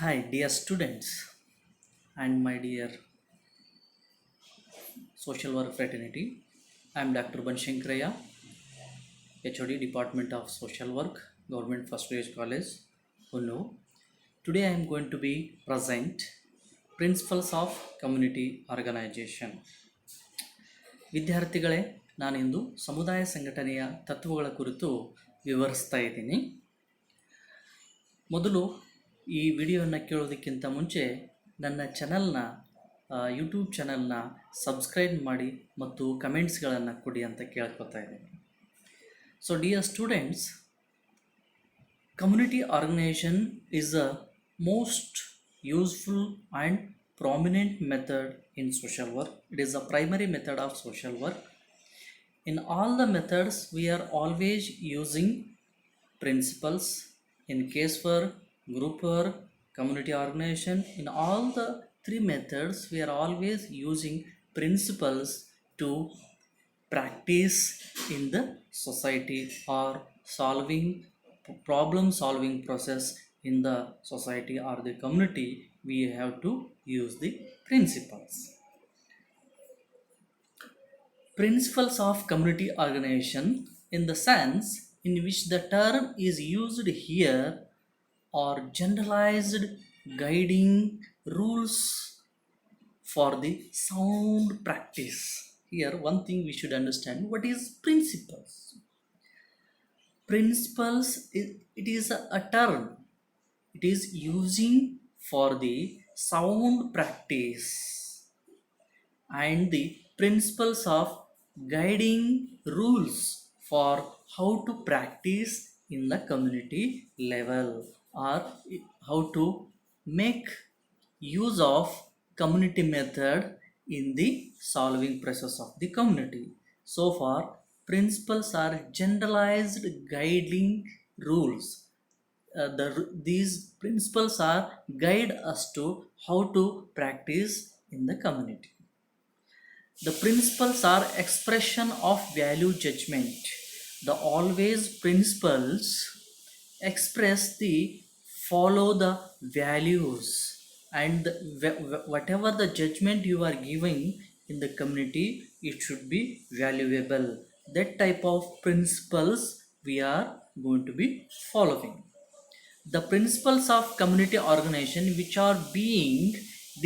Hi, dear students, and my dear social work fraternity. I am Dr. Banshankaraya, HOD Department of Social Work, Government First Grade College, Unnu. Today I am going to be present Principles of Community Organization. ವಿದ್ಯಾರ್ಥಿಗಳೇ, ನಾನಿಂದು ಸಮುದಾಯ ಸಂಘಟನೆಯ ತತ್ವಗಳ ಕುರಿತು ವಿವರಿಸ್ತಾ ಇದ್ದೀನಿ. ಮೊದಲು ಈ ವಿಡಿಯೋವನ್ನು ಕೇಳೋದಕ್ಕಿಂತ ಮುಂಚೆ ನನ್ನ ಯೂಟ್ಯೂಬ್ ಚಾನಲ್ನ ಸಬ್ಸ್ಕ್ರೈಬ್ ಮಾಡಿ ಮತ್ತು ಕಮೆಂಟ್ಸ್ಗಳನ್ನು ಕೊಡಿ ಅಂತ ಕೇಳ್ಕೊತಾ ಇದ್ದೀನಿ. So dear students, community organization is a most useful and prominent method in social work. It is a primary method of social work. In all the methods, we are always using principles. In case for group work, community organization, in all the three methods, we are always using principles to practice in the society or problem solving process in the society or the community. We have to use the principles. Principles of community organization, in the sense in which the term is used here, are generalized guiding rules for the sound practice. Here one thing we should understand: what is principles? Principles, it is a term, it is using for the sound practice and the principles of guiding rules for how to practice in the community level, or how to make use of community method in the solving process of the community. So far, principles are generalized guiding rules. These principles are guide us to how to practice in the community. The principles are expression of value judgment. The always principles express the follow the values, and whatever the judgment you are giving in the community, it should be valuable. That type of principles we are going to be following. The principles of community organization which are being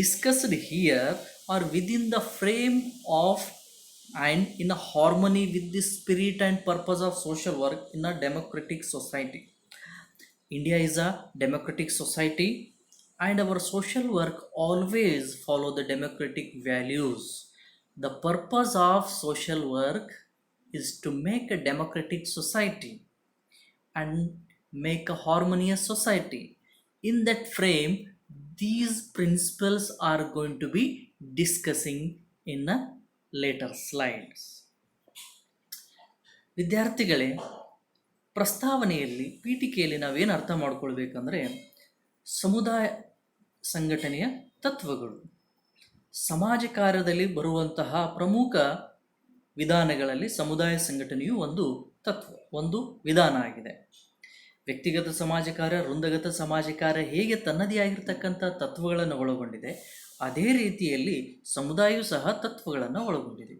discussed here are within the frame of and in a harmony with the spirit and purpose of social work in a democratic society. India is a democratic society, and our social work always follow the democratic values. The purpose of social work is to make a democratic society and make a harmonious society. In that frame, these principles are going to be discussing in a later slides. ವಿದ್ಯಾರ್ಥಿಗಳೇ, ಪ್ರಸ್ತಾವನೆಯಲ್ಲಿ ಪೀಠಿಕೆಯಲ್ಲಿ ನಾವೇನು ಅರ್ಥ ಮಾಡ್ಕೊಳ್ಬೇಕಂದ್ರೆ, ಸಮುದಾಯ ಸಂಘಟನೆಯ ತತ್ವಗಳು ಸಮಾಜ ಕಾರ್ಯದಲ್ಲಿ ಬರುವಂತಹ ಪ್ರಮುಖ ವಿಧಾನಗಳಲ್ಲಿ ಸಮುದಾಯ ಸಂಘಟನೆಯು ಒಂದು ತತ್ವ, ಒಂದು ವಿಧಾನ ಆಗಿದೆ. ವ್ಯಕ್ತಿಗತ ಸಮಾಜ ಕಾರ್ಯ, ವೃಂದಗತ ಸಮಾಜ ಕಾರ್ಯ ಹೇಗೆ ತನ್ನದೇ ಆಗಿರ್ತಕ್ಕಂಥ ತತ್ವಗಳನ್ನು ಒಳಗೊಂಡಿದೆ, ಅದೇ ರೀತಿಯಲ್ಲಿ ಸಮುದಾಯವು ಸಹ ತತ್ವಗಳನ್ನು ಒಳಗೊಂಡಿದೆ.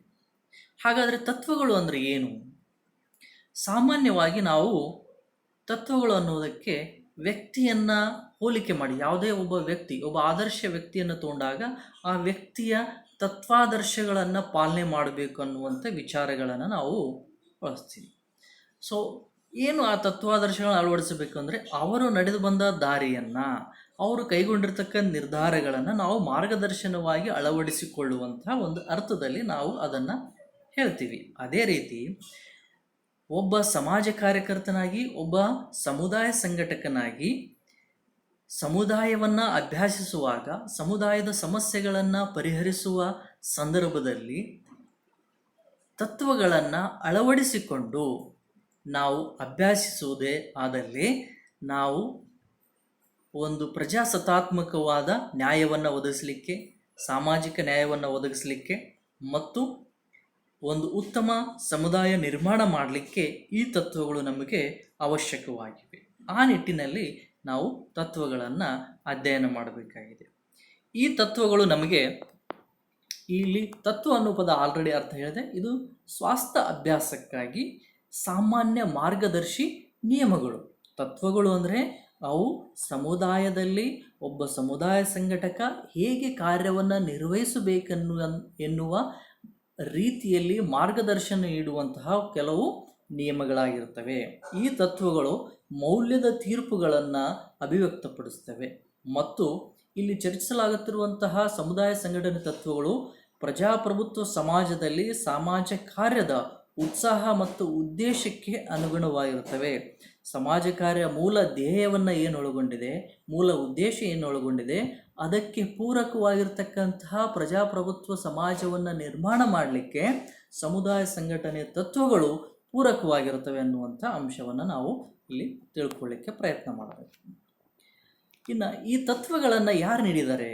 ಹಾಗಾದರೆ ತತ್ವಗಳು ಅಂದರೆ ಏನು? ಸಾಮಾನ್ಯವಾಗಿ ನಾವು ತತ್ವಗಳು ಅನ್ನೋದಕ್ಕೆ ವ್ಯಕ್ತಿಯನ್ನು ಹೋಲಿಕೆ ಮಾಡಿ, ಯಾವುದೇ ಒಬ್ಬ ವ್ಯಕ್ತಿ, ಒಬ್ಬ ಆದರ್ಶ ವ್ಯಕ್ತಿಯನ್ನು ತಗೊಂಡಾಗ ಆ ವ್ಯಕ್ತಿಯ ತತ್ವಾದರ್ಶಗಳನ್ನು ಪಾಲನೆ ಮಾಡಬೇಕು ಅನ್ನುವಂಥ ವಿಚಾರಗಳನ್ನು ನಾವು ಬಳಸ್ತೀವಿ. ಸೊ ಏನು ಆ ತತ್ವಾದರ್ಶಗಳನ್ನು ಅಳವಡಿಸಬೇಕು ಅಂದರೆ, ಅವರು ನಡೆದು ಬಂದ ದಾರಿಯನ್ನು, ಅವರು ಕೈಗೊಂಡಿರ್ತಕ್ಕಂಥ ನಿರ್ಧಾರಗಳನ್ನು ನಾವು ಮಾರ್ಗದರ್ಶನವಾಗಿ ಅಳವಡಿಸಿಕೊಳ್ಳುವಂಥ ಒಂದು ಅರ್ಥದಲ್ಲಿ ನಾವು ಅದನ್ನು ಹೇಳ್ತೀವಿ. ಅದೇ ರೀತಿ ಒಬ್ಬ ಸಮಾಜ ಕಾರ್ಯಕರ್ತನಾಗಿ, ಒಬ್ಬ ಸಮುದಾಯ ಸಂಘಟಕನಾಗಿ ಸಮುದಾಯವನ್ನು ಅಭ್ಯಾಸಿಸುವಾಗ, ಸಮುದಾಯದ ಸಮಸ್ಯೆಗಳನ್ನು ಪರಿಹರಿಸುವ ಸಂದರ್ಭದಲ್ಲಿ ತತ್ವಗಳನ್ನು ಅಳವಡಿಸಿಕೊಂಡು ನಾವು ಅಭ್ಯಾಸಿಸುವುದೇ ಆದಲ್ಲಿ ನಾವು ಒಂದು ಪ್ರಜಾಸತ್ತಾತ್ಮಕವಾದ ನ್ಯಾಯವನ್ನು ಒದಗಿಸಲಿಕ್ಕೆ, ಸಾಮಾಜಿಕ ನ್ಯಾಯವನ್ನು ಒದಗಿಸಲಿಕ್ಕೆ ಮತ್ತು ಒಂದು ಉತ್ತಮ ಸಮುದಾಯ ನಿರ್ಮಾಣ ಮಾಡಲಿಕ್ಕೆ ಈ ತತ್ವಗಳು ನಮಗೆ ಅವಶ್ಯಕವಾಗಿವೆ. ಆ ನಿಟ್ಟಿನಲ್ಲಿ ನಾವು ತತ್ವಗಳನ್ನು ಅಧ್ಯಯನ ಮಾಡಬೇಕಾಗಿದೆ. ಈ ತತ್ವಗಳು ನಮಗೆ, ಇಲ್ಲಿ ತತ್ವ ಅನ್ನೋ ಪದ ಆಲ್ರೆಡಿ ಅರ್ಥ ಹೇಳಿದೆ, ಇದು ಸ್ವಾಸ್ಥ್ಯ ಅಭ್ಯಾಸಕ್ಕಾಗಿ ಸಾಮಾನ್ಯ ಮಾರ್ಗದರ್ಶಿ ನಿಯಮಗಳು. ತತ್ವಗಳು ಅಂದರೆ ಅವು ಸಮುದಾಯದಲ್ಲಿ ಒಬ್ಬ ಸಮುದಾಯ ಸಂಘಟಕ ಹೇಗೆ ಕಾರ್ಯವನ್ನು ಎನ್ನುವ ರೀತಿಯಲ್ಲಿ ಮಾರ್ಗದರ್ಶನ ನೀಡುವಂತಹ ಕೆಲವು ನಿಯಮಗಳಾಗಿರ್ತವೆ. ಈ ತತ್ವಗಳು ಮೌಲ್ಯದ ತೀರ್ಪುಗಳನ್ನು ಅಭಿವ್ಯಕ್ತಪಡಿಸ್ತವೆ ಮತ್ತು ಇಲ್ಲಿ ಚರ್ಚಿಸಲಾಗುತ್ತಿರುವಂತಹ ಸಮುದಾಯ ಸಂಘಟನೆ ತತ್ವಗಳು ಪ್ರಜಾಪ್ರಭುತ್ವ ಸಮಾಜದಲ್ಲಿ ಸಮಾಜ ಕಾರ್ಯದ ಉತ್ಸಾಹ ಮತ್ತು ಉದ್ದೇಶಕ್ಕೆ ಅನುಗುಣವಾಗಿರುತ್ತವೆ. ಸಮಾಜ ಕಾರ್ಯ ಮೂಲ ಧ್ಯೇಯವನ್ನು ಏನು ಒಳಗೊಂಡಿದೆ, ಮೂಲ ಉದ್ದೇಶ ಏನು ಒಳಗೊಂಡಿದೆ, ಅದಕ್ಕೆ ಪೂರಕವಾಗಿರ್ತಕ್ಕಂತಹ ಪ್ರಜಾಪ್ರಭುತ್ವ ಸಮಾಜವನ್ನು ನಿರ್ಮಾಣ ಮಾಡಲಿಕ್ಕೆ ಸಮುದಾಯ ಸಂಘಟನೆ ತತ್ವಗಳು ಪೂರಕವಾಗಿರುತ್ತವೆ ಅನ್ನುವಂಥ ಅಂಶವನ್ನು ನಾವು ಇಲ್ಲಿ ತಿಳ್ಕೊಳ್ಳಿಕ್ಕೆ ಪ್ರಯತ್ನ ಮಾಡಬೇಕು. ಇನ್ನು ಈ ತತ್ವಗಳನ್ನು ಯಾರು ನೀಡಿದ್ದಾರೆ?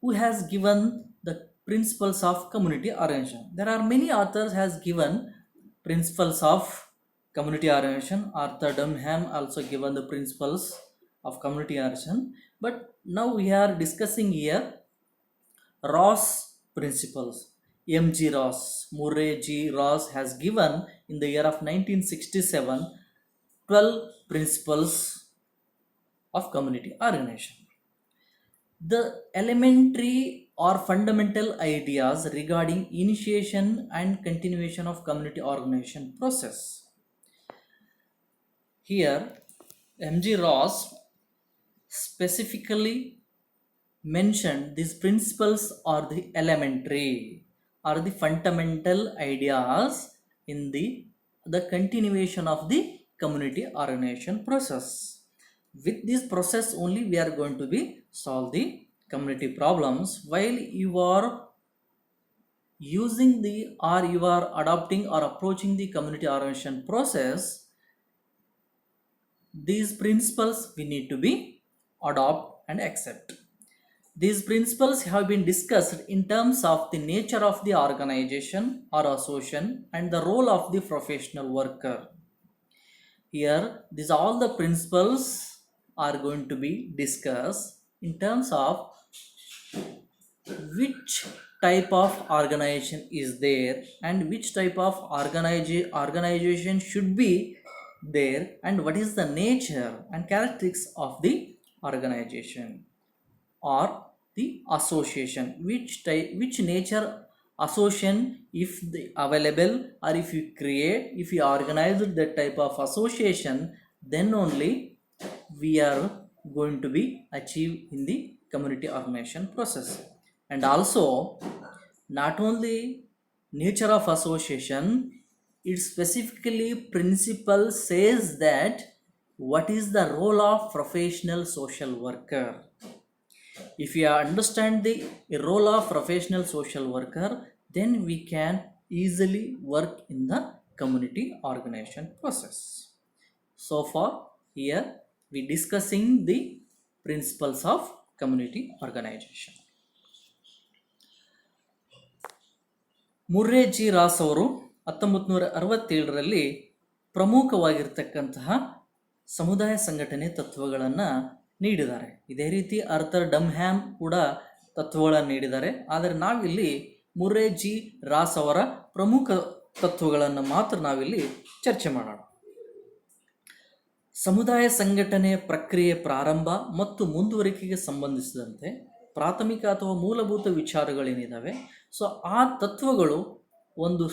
Who has given the principles of community organization? There are many authors has given principles of community organization. Arthur Dunham also given the principles of community organization, but now we are discussing here Ross principles. M.G. Ross, Murray G. Ross has given in the year of 1967 12 principles of community organization. The elementary or fundamental ideas regarding initiation and continuation of community organization process. Here M.G. Ross specifically mentioned these principles are the elementary or the fundamental ideas in the continuation of the community organization process. With this process only we are going to be solve the community problems. While you are using you are adopting or approaching the community organization process, these principles we need to be adopt and accept. These principles have been discussed in terms of the nature of the organization or association and the role of the professional worker. Here these all the principles are going to be discussed in terms of which type of organization is there and which type of organization should be there and what is the nature and characteristics of the organization or the association, which nature association if available, or if you create, if you organize that type of association, then only we are going to be achieved in the community organization process. And also not only nature of association, it specifically principle says that what is the role of professional social worker. If you understand the role of professional social worker, then we can easily work in the community organization process. So far here we discussing the principles of community organization. Murray G Ross ಅವರು 1967ರಲ್ಲಿ ಪ್ರಮುಖವಾಗಿರ್ತಕ್ಕಂತಹ ಸಮುದಾಯ ಸಂಘಟನೆ ತತ್ವಗಳನ್ನು ನೀಡಿದ್ದಾರೆ. ಇದೇ ರೀತಿ Arthur ಡಮ್ಹ್ಯಾಮ್ ಕೂಡ ತತ್ವಗಳನ್ನು ನೀಡಿದ್ದಾರೆ. ಆದರೆ ನಾವಿಲ್ಲಿ ಮುರ್ರೆ ಜಿ ರಾಸ್ ಅವರ ಪ್ರಮುಖ ತತ್ವಗಳನ್ನು ಮಾತ್ರ ನಾವಿಲ್ಲಿ ಚರ್ಚೆ ಮಾಡೋಣ. ಸಮುದಾಯ ಸಂಘಟನೆ ಪ್ರಕ್ರಿಯೆ ಪ್ರಾರಂಭ ಮತ್ತು ಮುಂದುವರಿಕೆಗೆ ಸಂಬಂಧಿಸಿದಂತೆ ಪ್ರಾಥಮಿಕ ಅಥವಾ ಮೂಲಭೂತ ವಿಚಾರಗಳೇನಿದ್ದಾವೆ, ಸೊ ಆ ತತ್ವಗಳು ಒಂದು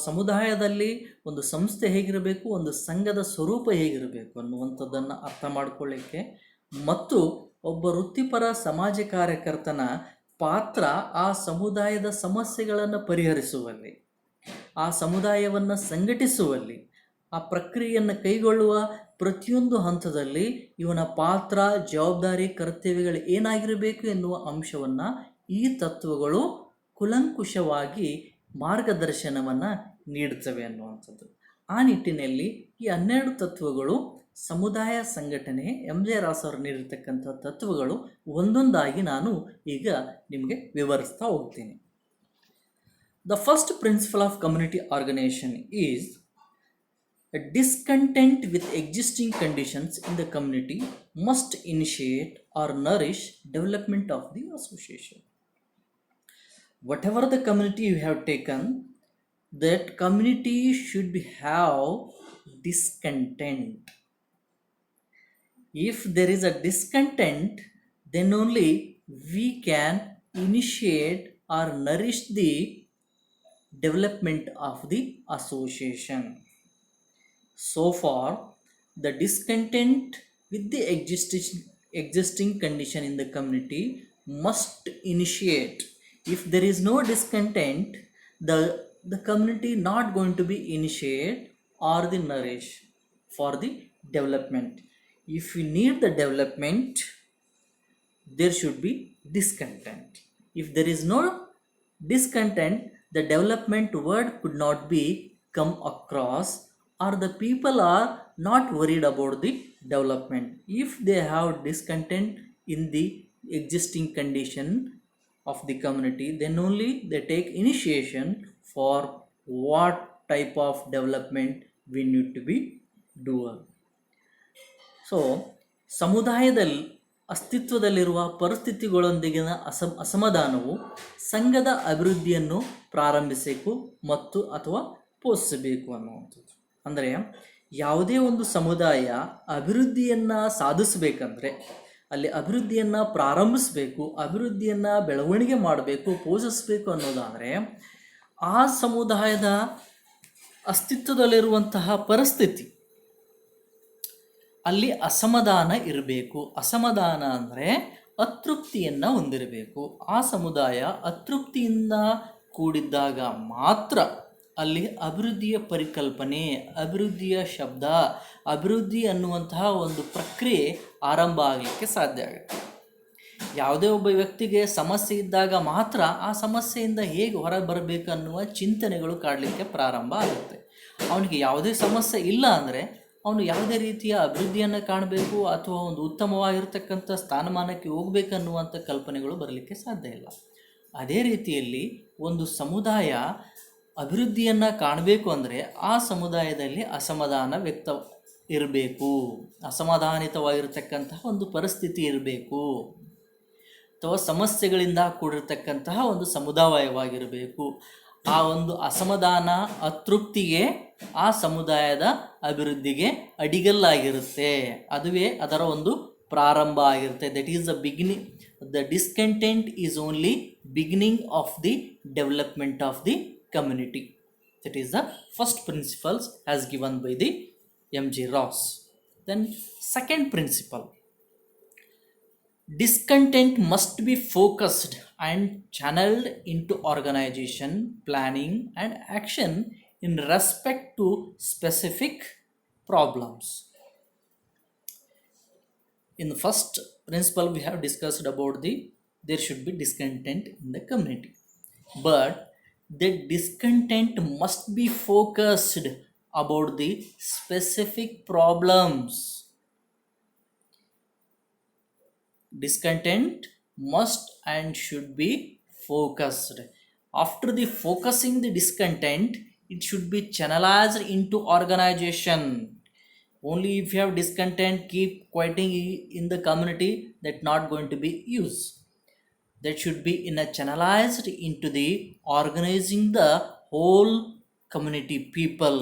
ಸಮುದಾಯದಲ್ಲಿ ಒಂದು ಸಂಸ್ಥೆ ಹೇಗಿರಬೇಕು, ಒಂದು ಸಂಘದ ಸ್ವರೂಪ ಹೇಗಿರಬೇಕು ಅನ್ನುವಂಥದ್ದನ್ನು ಅರ್ಥ ಮಾಡಿಕೊಳ್ಳಿಕ್ಕೆ ಮತ್ತು ಒಬ್ಬ ವೃತ್ತಿಪರ ಸಮಾಜ ಕಾರ್ಯಕರ್ತನ ಪಾತ್ರ ಆ ಸಮುದಾಯದ ಸಮಸ್ಯೆಗಳನ್ನು ಪರಿಹರಿಸುವಲ್ಲಿ, ಆ ಸಮುದಾಯವನ್ನು ಸಂಘಟಿಸುವಲ್ಲಿ, ಆ ಪ್ರಕ್ರಿಯೆಯನ್ನು ಕೈಗೊಳ್ಳುವ ಪ್ರತಿಯೊಂದು ಹಂತದಲ್ಲಿ ಇವನ ಪಾತ್ರ, ಜವಾಬ್ದಾರಿ, ಕರ್ತವ್ಯಗಳು ಏನಾಗಿರಬೇಕು ಎನ್ನುವ ಅಂಶವನ್ನು ಈ ತತ್ವಗಳು ಕುಲಂಕುಷವಾಗಿ ಮಾರ್ಗದರ್ಶನವನ್ನು ನೀಡುತ್ತವೆ ಅನ್ನುವಂಥದ್ದು. ಆ ನಿಟ್ಟಿನಲ್ಲಿ ಈ 12 ತತ್ವಗಳು ಸಮುದಾಯ ಸಂಘಟನೆ M.G. ರಾಸ್ ಅವರು ನೀಡಿರ್ತಕ್ಕಂಥ ತತ್ವಗಳು ಒಂದೊಂದಾಗಿ ನಾನು ಈಗ ನಿಮಗೆ ವಿವರಿಸ್ತಾ ಹೋಗ್ತೀನಿ. The first principle of community organization is A discontent with existing conditions in the community must initiate or nourish development of the association. Whatever the community you have taken, that community should have discontent. If there is a discontent, then only we can initiate or nourish the development of the association. So far, the discontent with the existing condition in the community must initiate. If there is no discontent, the community not going to be initiate or the nourish for the development. If we need the development, there should be discontent. If there is no discontent, the development word could not be come across, or the people are not worried about the development. If they have discontent in the existing condition of the community, then only they take initiation for what type of development we need to be doer. So ಸಮುದಾಯದಲ್ಲಿ ಅಸ್ತಿತ್ವದಲ್ಲಿರುವ ಪರಿಸ್ಥಿತಿಗಳೊಂದಿಗಿನ ಅಸಮಾಧಾನವು ಸಂಘದ ಅಭಿವೃದ್ಧಿಯನ್ನು ಪ್ರಾರಂಭಿಸಬೇಕು ಮತ್ತು ಅಥವಾ ಪೋಷಿಸಬೇಕು ಅನ್ನುವಂಥದ್ದು. ಅಂದರೆ ಯಾವುದೇ ಒಂದು ಸಮುದಾಯ ಅಭಿವೃದ್ಧಿಯನ್ನು ಸಾಧಿಸಬೇಕಂದ್ರೆ, ಅಲ್ಲಿ ಅಭಿವೃದ್ಧಿಯನ್ನು ಪ್ರಾರಂಭಿಸಬೇಕು, ಅಭಿವೃದ್ಧಿಯನ್ನು ಬೆಳವಣಿಗೆ ಮಾಡಬೇಕು, ಪೋಷಿಸಬೇಕು ಅನ್ನೋದಾದರೆ ಆ ಸಮುದಾಯದ ಅಸ್ತಿತ್ವದಲ್ಲಿರುವಂತಹ ಪರಿಸ್ಥಿತಿ ಅಲ್ಲಿ ಅಸಮಾಧಾನ ಇರಬೇಕು. ಅಸಮಾಧಾನ ಅಂದರೆ ಅತೃಪ್ತಿಯನ್ನು ಹೊಂದಿರಬೇಕು. ಆ ಸಮುದಾಯ ಅತೃಪ್ತಿಯಿಂದ ಕೂಡಿದ್ದಾಗ ಮಾತ್ರ ಅಲ್ಲಿ ಅಭಿವೃದ್ಧಿಯ ಪರಿಕಲ್ಪನೆ, ಅಭಿವೃದ್ಧಿಯ ಶಬ್ದ, ಅಭಿವೃದ್ಧಿ ಅನ್ನುವಂತಹ ಒಂದು ಪ್ರಕ್ರಿಯೆ ಆರಂಭ ಆಗಲಿಕ್ಕೆ ಸಾಧ್ಯ ಆಗುತ್ತೆ. ಯಾವುದೇ ಒಬ್ಬ ವ್ಯಕ್ತಿಗೆ ಸಮಸ್ಯೆ ಇದ್ದಾಗ ಮಾತ್ರ ಆ ಸಮಸ್ಯೆಯಿಂದ ಹೇಗೆ ಹೊರಬರಬೇಕು ಅನ್ನುವ ಚಿಂತನೆಗಳು ಕಾಡಲಿಕ್ಕೆ ಪ್ರಾರಂಭ ಆಗುತ್ತೆ. ಅವನಿಗೆ ಯಾವುದೇ ಸಮಸ್ಯೆ ಇಲ್ಲ ಅಂದರೆ ಅವನು ಯಾವುದೇ ರೀತಿಯ ಅಭಿವೃದ್ಧಿಯನ್ನು ಕಾಣಬೇಕು ಅಥವಾ ಒಂದು ಉತ್ತಮವಾಗಿರ್ತಕ್ಕಂಥ ಸ್ಥಾನಮಾನಕ್ಕೆ ಹೋಗಬೇಕನ್ನುವಂಥ ಕಲ್ಪನೆಗಳು ಬರಲಿಕ್ಕೆ ಸಾಧ್ಯ ಇಲ್ಲ. ಅದೇ ರೀತಿಯಲ್ಲಿ ಒಂದು ಸಮುದಾಯ ಅಭಿವೃದ್ಧಿಯನ್ನು ಕಾಣಬೇಕು ಅಂದರೆ ಆ ಸಮುದಾಯದಲ್ಲಿ ಅಸಮಾಧಾನ ವ್ಯಕ್ತ ಇರಬೇಕು, ಅಸಮಾಧಾನಿತವಾಗಿರ್ತಕ್ಕಂತಹ ಒಂದು ಪರಿಸ್ಥಿತಿ ಇರಬೇಕು, ಅಥವಾ ಸಮಸ್ಯೆಗಳಿಂದ ಕೂಡಿರ್ತಕ್ಕಂತಹ ಒಂದು ಸಮುದಾಯವಾಗಿರಬೇಕು. ಆ ಒಂದು ಅಸಮಾಧಾನ, ಅತೃಪ್ತಿಗೆ ಆ ಸಮುದಾಯದ ಅಭಿವೃದ್ಧಿಗೆ ಅಡಿಗಲ್ಲಾಗಿರುತ್ತೆ. ಅದುವೇ ಅದರ ಒಂದು ಪ್ರಾರಂಭ ಆಗಿರುತ್ತೆ. That is the beginning. The discontent is only beginning of the development of the community. That is the first principles as given by the M.G. Ross. Then second principle, discontent must be focused and channeled into organization, planning and action in respect to specific problems. In the first principle we have discussed about there should be discontent in the community, but the discontent must be focused about the specific problems. Discontent must and should be focused. After the focusing the discontent, it should be channelized into organization. Only if you have discontent, keep quieting in the community, that not going to be used. That should be channelized into the organizing the whole community. People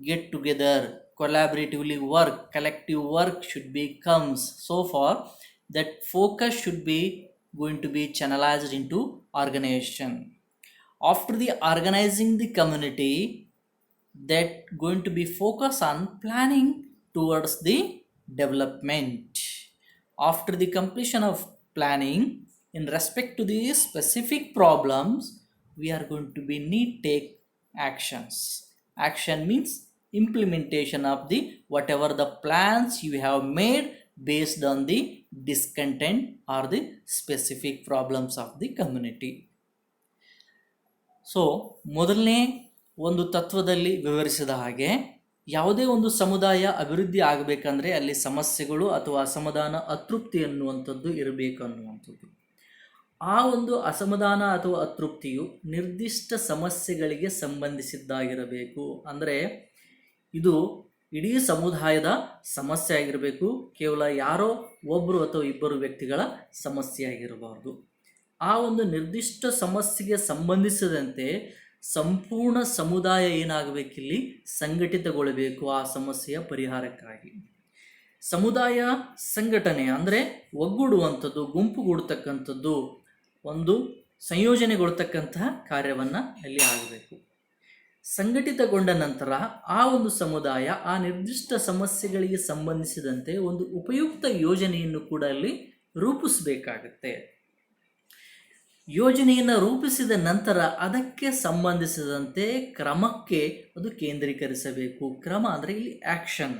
get together, collaboratively work, collective work should be comes. So far that focus should be going to be channelized into organization. After the organizing the community, that going to be focused on planning towards the development. After the completion of planning in respect to these specific problems, we are going to be need take actions. Action means implementation of the whatever the plans you have made based on the discontent or the specific problems of the community. So ಮೊದಲನೇ ಒಂದು ತತ್ವದಲ್ಲಿ ವಿವರಿಸಿದ ಹಾಗೆ, ಯಾವುದೇ ಒಂದು ಸಮುದಾಯ ಅಭಿವೃದ್ಧಿ ಆಗಬೇಕಂದ್ರೆ ಅಲ್ಲಿ ಸಮಸ್ಯೆಗಳು ಅಥವಾ ಅಸಮಾಧಾನ, ಅತೃಪ್ತಿ ಅನ್ನುವಂಥದ್ದು ಇರಬೇಕು ಅನ್ನುವಂಥದ್ದು. ಆ ಒಂದು ಅಸಮಾಧಾನ ಅಥವಾ ಅತೃಪ್ತಿಯು ನಿರ್ದಿಷ್ಟ ಸಮಸ್ಯೆಗಳಿಗೆ ಸಂಬಂಧಿಸಿದ್ದಾಗಿರಬೇಕು. ಅಂದರೆ ಇದು ಇಡೀ ಸಮುದಾಯದ ಸಮಸ್ಯೆ ಆಗಿರಬೇಕು, ಕೇವಲ ಯಾರೋ ಒಬ್ಬರು ಅಥವಾ ಇಬ್ಬರು ವ್ಯಕ್ತಿಗಳ ಸಮಸ್ಯೆ ಆಗಿರಬಾರ್ದು. ಆ ಒಂದು ನಿರ್ದಿಷ್ಟ ಸಮಸ್ಯೆಗೆ ಸಂಬಂಧಿಸಿದಂತೆ ಸಂಪೂರ್ಣ ಸಮುದಾಯ ಏನಾಗಬೇಕಿಲ್ಲಿ ಸಂಘಟಿತಗೊಳ್ಳಬೇಕು ಆ ಸಮಸ್ಯೆಯ ಪರಿಹಾರಕ್ಕಾಗಿ. ಸಮುದಾಯ ಸಂಘಟನೆ ಅಂದರೆ ಒಗ್ಗೂಡುವಂಥದ್ದು, ಗುಂಪುಗೂಡ್ತಕ್ಕಂಥದ್ದು, ಒಂದು ಸಂಯೋಜನೆಗೊಳ್ತಕ್ಕಂತಹ ಕಾರ್ಯವನ್ನು ಅಲ್ಲಿ ಆಗಬೇಕು. ಸಂಘಟಿತಗೊಂಡ ನಂತರ ಆ ಒಂದು ಸಮುದಾಯ ಆ ನಿರ್ದಿಷ್ಟ ಸಮಸ್ಯೆಗಳಿಗೆ ಸಂಬಂಧಿಸಿದಂತೆ ಒಂದು ಉಪಯುಕ್ತ ಯೋಜನೆಯನ್ನು ಕೂಡ ಅಲ್ಲಿ ರೂಪಿಸಬೇಕಾಗತ್ತೆ. ಯೋಜನೆಯನ್ನು ರೂಪಿಸಿದ ನಂತರ ಅದಕ್ಕೆ ಸಂಬಂಧಿಸಿದಂತೆ ಕ್ರಮಕ್ಕೆ ಅದು ಕೇಂದ್ರೀಕರಿಸಬೇಕು. ಕ್ರಮ ಅಂದರೆ ಇಲ್ಲಿ ಆ್ಯಕ್ಷನ್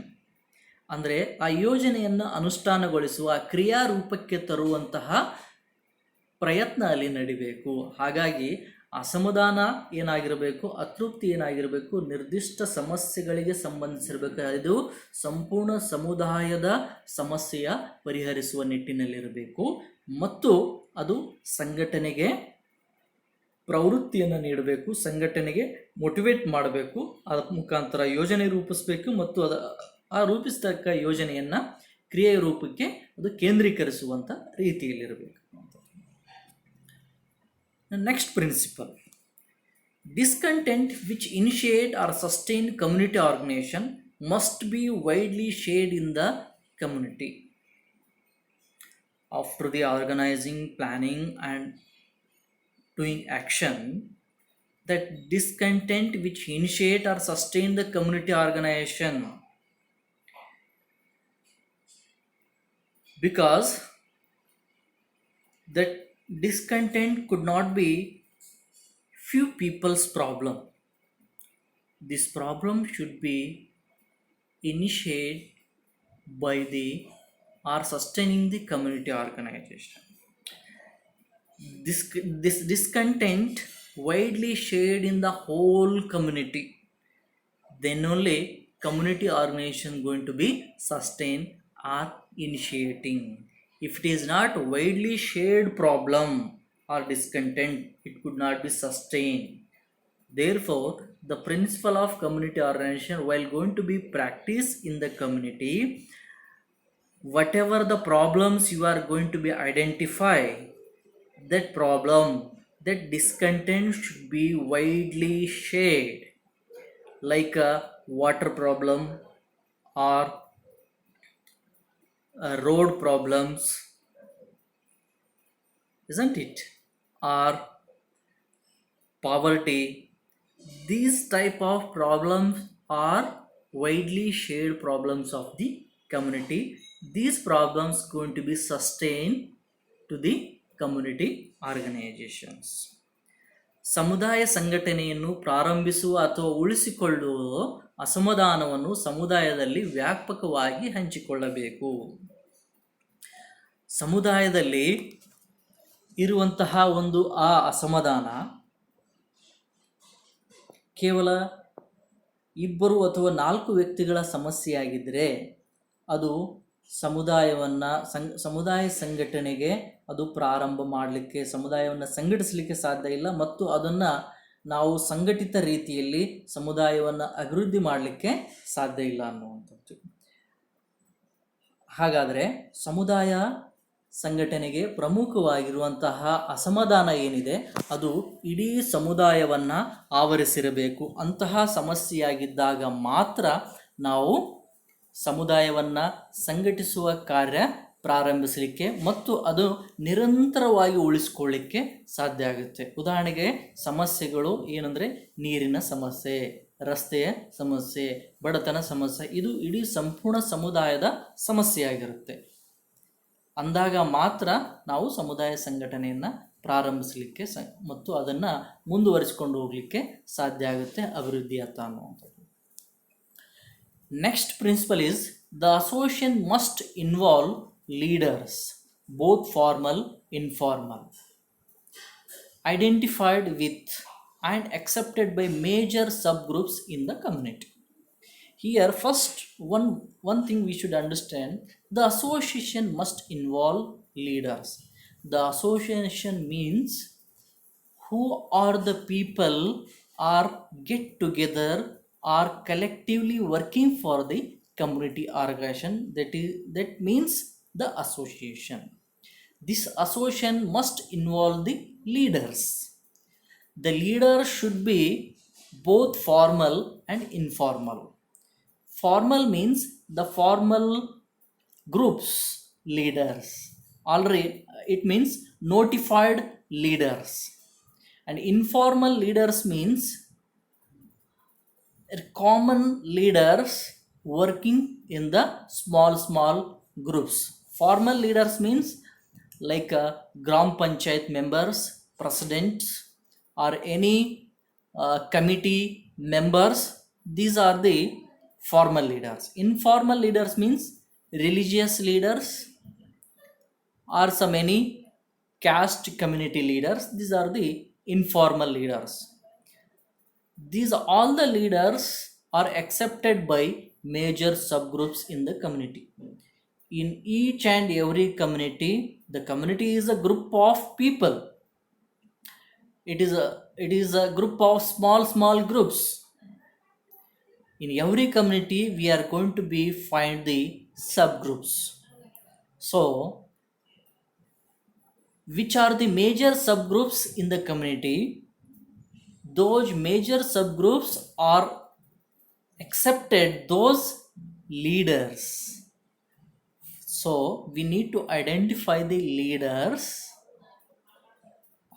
ಅಂದರೆ ಆ ಯೋಜನೆಯನ್ನು ಅನುಷ್ಠಾನಗೊಳಿಸುವ ಕ್ರಿಯಾರೂಪಕ್ಕೆ ತರುವಂತಹ ಪ್ರಯತ್ನ ಅಲ್ಲಿ ನಡಿಬೇಕು. ಹಾಗಾಗಿ ಅಸಮಾಧಾನ ಏನಾಗಿರಬೇಕು, ಅತೃಪ್ತಿ ಏನಾಗಿರಬೇಕು, ನಿರ್ದಿಷ್ಟ ಸಮಸ್ಯೆಗಳಿಗೆ ಸಂಬಂಧಿಸಿರಬೇಕು. ಇದು ಸಂಪೂರ್ಣ ಸಮುದಾಯದ ಸಮಸ್ಯೆಯ ಪರಿಹರಿಸುವ ನಿಟ್ಟಿನಲ್ಲಿರಬೇಕು ಮತ್ತು ಅದು ಸಂಘಟನೆಗೆ ಪ್ರವೃತ್ತಿಯನ್ನು ನೀಡಬೇಕು, ಸಂಘಟನೆಗೆ ಮೋಟಿವೇಟ್ ಮಾಡಬೇಕು. ಅದರ ಮುಖಾಂತರ ಯೋಜನೆ ರೂಪಿಸಬೇಕು ಮತ್ತು ಆ ರೂಪಿಸತಕ್ಕ ಯೋಜನೆಯನ್ನು ಕ್ರಿಯೆಯ ರೂಪಕ್ಕೆ ಅದು ಕೇಂದ್ರೀಕರಿಸುವಂಥ ರೀತಿಯಲ್ಲಿರಬೇಕು. Next principle, discontent which initiate or sustain community organization must be widely shared in the community. After the organizing, planning and doing action, that discontent which initiate or sustain the community organization, because that discontent could not be few people's problem. This problem should be initiated by the or sustaining the community organization. This discontent widely shared in the whole community, then only community organization going to be sustained or initiating. If it is not widely shared problem or discontent, it could not be sustained. Therefore, the principle of community organization, while going to be practiced in the community, whatever the problems you are going to be identify, that problem, that discontent should be widely shared, like a water problem or road problems, isn't it, or poverty. These type of problems are widely shared problems of the community. These problems going to be sustained to the community organizations. ಸಮುದಾಯ ಸಂಘಟನೆಯನ್ನು ಪ್ರಾರಂಭಿಸುವ ಅಥವಾ ಉಳಿಸಿಕೊಳ್ಳುವ ಅಸಮಾಧಾನವನ್ನು ಸಮುದಾಯದಲ್ಲಿ ವ್ಯಾಪಕವಾಗಿ ಹಂಚಿಕೊಳ್ಳಬೇಕು. ಸಮುದಾಯದಲ್ಲಿ ಇರುವಂತಹ ಒಂದು ಆ ಅಸಮಾಧಾನ ಕೇವಲ ಇಬ್ಬರು ಅಥವಾ 4 ವ್ಯಕ್ತಿಗಳ ಸಮಸ್ಯೆಯಾಗಿದ್ದರೆ ಅದು ಸಮುದಾಯ ಸಂಘಟನೆಗೆ ಅದು ಪ್ರಾರಂಭ ಮಾಡಲಿಕ್ಕೆ, ಸಮುದಾಯವನ್ನು ಸಂಘಟಿಸಲಿಕ್ಕೆ ಸಾಧ್ಯ ಇಲ್ಲ ಮತ್ತು ಅದನ್ನು ನಾವು ಸಂಘಟಿತ ರೀತಿಯಲ್ಲಿ ಸಮುದಾಯವನ್ನು ಅಭಿವೃದ್ಧಿ ಮಾಡಲಿಕ್ಕೆ ಸಾಧ್ಯ ಇಲ್ಲ ಅನ್ನುವಂಥದ್ದು. ಹಾಗಾದರೆ ಸಮುದಾಯ ಸಂಘಟನೆಗೆ ಪ್ರಮುಖವಾಗಿರುವಂತಹ ಅಸಮಾಧಾನ ಏನಿದೆ ಅದು ಇಡೀ ಸಮುದಾಯವನ್ನು ಆವರಿಸಿರಬೇಕು. ಅಂತಹ ಸಮಸ್ಯೆಯಾಗಿದ್ದಾಗ ಮಾತ್ರ ನಾವು ಸಮುದಾಯವನ್ನು ಸಂಘಟಿಸುವ ಕಾರ್ಯ ಪ್ರಾರಂಭಿಸಲಿಕ್ಕೆ ಮತ್ತು ಅದು ನಿರಂತರವಾಗಿ ಉಳಿಸ್ಕೊಳ್ಳಿಕ್ಕೆ ಸಾಧ್ಯ ಆಗುತ್ತೆ. ಉದಾಹರಣೆಗೆ ಸಮಸ್ಯೆಗಳು ಏನಂದರೆ ನೀರಿನ ಸಮಸ್ಯೆ, ರಸ್ತೆಯ ಸಮಸ್ಯೆ, ಬಡತನ ಸಮಸ್ಯೆ, ಇದು ಇಡೀ ಸಂಪೂರ್ಣ ಸಮುದಾಯದ ಸಮಸ್ಯೆಯಾಗಿರುತ್ತೆ. ಅಂದಾಗ ಮಾತ್ರ ನಾವು ಸಮುದಾಯ ಸಂಘಟನೆಯನ್ನು ಪ್ರಾರಂಭಿಸಲಿಕ್ಕೆ ಮತ್ತು ಅದನ್ನು ಮುಂದುವರಿಸಿಕೊಂಡು ಹೋಗಲಿಕ್ಕೆ ಸಾಧ್ಯ ಆಗುತ್ತೆ, ಅಭಿವೃದ್ಧಿಯತ್ತ ಅನ್ನುವಂಥದ್ದು. Next principle is the association must involve leaders, both formal, informal, identified with and accepted by major subgroups in the community. Here first one thing we should understand, the association must involve leaders. The association means who are the people are get together are collectively working for the community organization, that means the association. This association must involve the leaders. The leader should be both formal and informal. Formal means the formal groups leaders, already it means notified leaders, and informal leaders means common leaders working in the small groups. Formal leaders means like gram panchayat members, presidents, or any committee members. These are the formal leaders. Informal leaders means religious leaders or some any caste community leaders. These are the informal leaders. These all the leaders are accepted by major subgroups in the community. In each and every community, the community is a group of people. It is a group of small groups. In every community we are going to be find the subgroups. So which are the major subgroups in the community? Those major subgroups are accepted those leaders. So we need to identify the leaders,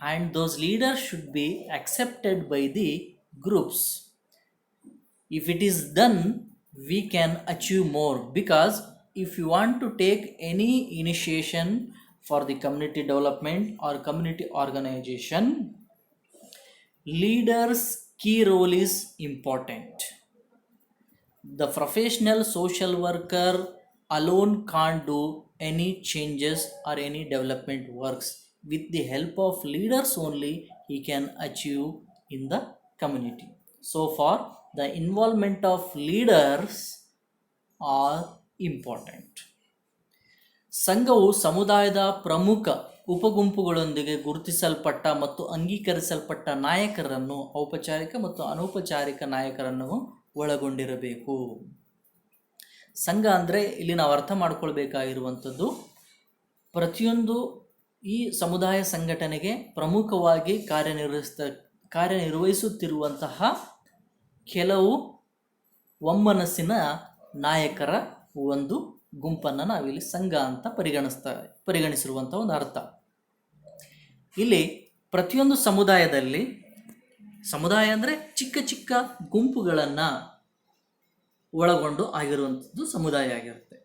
and those leaders should be accepted by the groups. If it is done, we can achieve more, because if you want to take any initiation for the community development or community organization, leaders key role is important. The professional social worker alone can't do any changes or any development works. With the help of leaders only he can achieve in the community. So far the involvement of leaders are important. ಸಂಘವು ಸಮುದಾಯದ ಪ್ರಮುಖ ಉಪಗುಂಪುಗಳೊಂದಿಗೆ ಗುರುತಿಸಲ್ಪಟ್ಟ ಮತ್ತು ಅಂಗೀಕರಿಸಲ್ಪಟ್ಟ ನಾಯಕರನ್ನು, ಔಪಚಾರಿಕ ಮತ್ತು ಅನೌಪಚಾರಿಕ ನಾಯಕರನ್ನು ಒಳಗೊಂಡಿರಬೇಕು. ಸಂಘ ಅಂದರೆ ಇಲ್ಲಿ ನಾವು ಅರ್ಥ ಮಾಡ್ಕೊಳ್ಬೇಕಾಗಿರುವಂಥದ್ದು, ಪ್ರತಿಯೊಂದು ಈ ಸಮುದಾಯ ಸಂಘಟನೆಗೆ ಪ್ರಮುಖವಾಗಿ ಕಾರ್ಯನಿರ್ವಹಿಸುತ್ತಿರುವಂತಹ ಕೆಲವು ಒಮ್ಮನಸ್ಸಿನ ನಾಯಕರ ಒಂದು ಗುಂಪನ್ನು ನಾವಿಲ್ಲಿ ಸಂಘ ಅಂತ ಪರಿಗಣಿಸಿರುವಂಥ ಒಂದು ಅರ್ಥ. ಇಲ್ಲಿ ಪ್ರತಿಯೊಂದು ಸಮುದಾಯದಲ್ಲಿ, ಸಮುದಾಯ ಅಂದರೆ ಚಿಕ್ಕ ಚಿಕ್ಕ ಗುಂಪುಗಳನ್ನು ಒಳಗೊಂಡು ಆಗಿರುವಂಥದ್ದು ಸಮುದಾಯ ಆಗಿರುತ್ತೆ.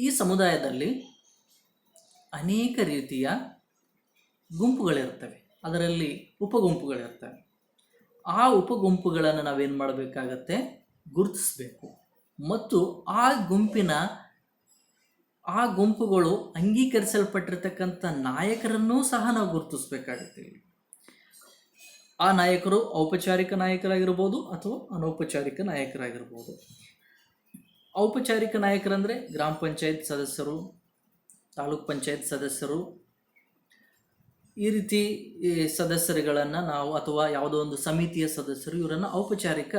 ಈ ಸಮುದಾಯದಲ್ಲಿ ಅನೇಕ ರೀತಿಯ ಗುಂಪುಗಳಿರ್ತವೆ, ಅದರಲ್ಲಿ ಉಪಗುಂಪುಗಳಿರ್ತವೆ. ಆ ಉಪಗುಂಪುಗಳನ್ನು ನಾವೇನು ಮಾಡಬೇಕಾಗತ್ತೆ? ಗುರುತಿಸಬೇಕು. ಮತ್ತು ಆ ಗುಂಪುಗಳು ಅಂಗೀಕರಿಸಲ್ಪಟ್ಟಿರ್ತಕ್ಕಂಥ ನಾಯಕರನ್ನೂ ಸಹ ನಾವು ಗುರುತಿಸ್ಬೇಕಾಗುತ್ತೆ. ಆ ನಾಯಕರು ಔಪಚಾರಿಕ ನಾಯಕರಾಗಿರ್ಬೋದು ಅಥವಾ ಅನೌಪಚಾರಿಕ ನಾಯಕರಾಗಿರ್ಬೋದು. ಔಪಚಾರಿಕ ನಾಯಕರಂದರೆ ಗ್ರಾಮ ಪಂಚಾಯತ್ ಸದಸ್ಯರು, ತಾಲೂಕ್ ಪಂಚಾಯತ್ ಸದಸ್ಯರು, ಈ ರೀತಿ ಸದಸ್ಯರುಗಳನ್ನು ನಾವು, ಅಥವಾ ಯಾವುದೋ ಒಂದು ಸಮಿತಿಯ ಸದಸ್ಯರು, ಇವರನ್ನು ಔಪಚಾರಿಕ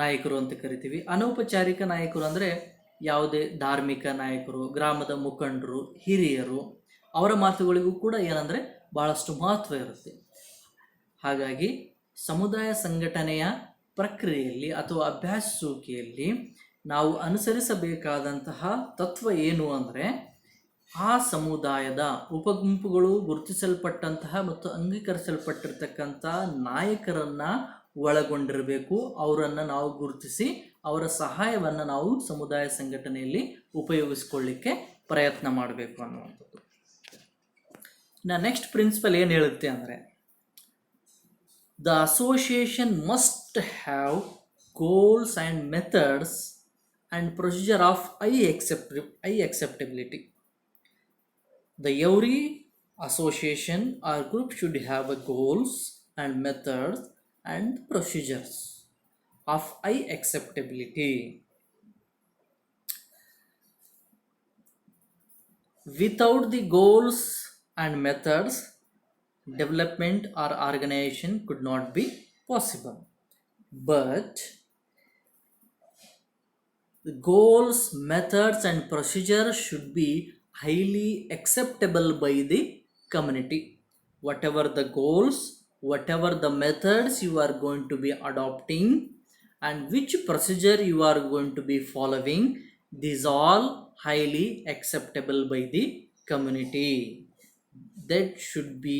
ನಾಯಕರು ಅಂತ ಕರಿತೀವಿ. ಅನೌಪಚಾರಿಕ ನಾಯಕರು ಅಂದರೆ ಯಾವುದೇ ಧಾರ್ಮಿಕ ನಾಯಕರು, ಗ್ರಾಮದ ಮುಖಂಡರು, ಹಿರಿಯರು, ಅವರ ಮಾತುಗಳಿಗೂ ಕೂಡ ಏನಂದರೆ ಭಾಳಷ್ಟು ಮಹತ್ವ ಇರುತ್ತೆ. ಹಾಗಾಗಿ ಸಮುದಾಯ ಸಂಘಟನೆಯ ಪ್ರಕ್ರಿಯೆಯಲ್ಲಿ ಅಥವಾ ಅಭ್ಯಾಸಿಸುವಿಕೆಯಲ್ಲಿ ನಾವು ಅನುಸರಿಸಬೇಕಾದಂತಹ ತತ್ವ ಏನು ಅಂದರೆ, ಆ ಸಮುದಾಯದ ಉಪಗುಂಪುಗಳು ಗುರುತಿಸಲ್ಪಟ್ಟಂತಹ ಮತ್ತು ಅಂಗೀಕರಿಸಲ್ಪಟ್ಟಿರ್ತಕ್ಕಂಥ ನಾಯಕರನ್ನು ಒಳಗೊಂಡಿರಬೇಕು. ಅವರನ್ನು ನಾವು ಗುರುತಿಸಿ ಅವರ ಸಹಾಯವನ್ನು ನಾವು ಸಮುದಾಯ ಸಂಘಟನೆಯಲ್ಲಿ ಉಪಯೋಗಿಸ್ಕೊಳ್ಳಿಕ್ಕೆ ಪ್ರಯತ್ನ ಮಾಡಬೇಕು ಅನ್ನುವಂಥದ್ದು. ನೆಕ್ಸ್ಟ್ ಪ್ರಿನ್ಸಿಪಲ್ ಏನು ಹೇಳುತ್ತೆ ಅಂದರೆ, the association must have goals and methods and procedure of high acceptability. Every association or group should have a goals and methods and procedures of high acceptability. Without the goals and methods, development or organization could not be possible. but the goals, methods, and procedures should be highly acceptable by the community. Whatever the goals, whatever the methods you are going to be adopting, and which procedure you are going to be following, these all highly acceptable by the community. That should be,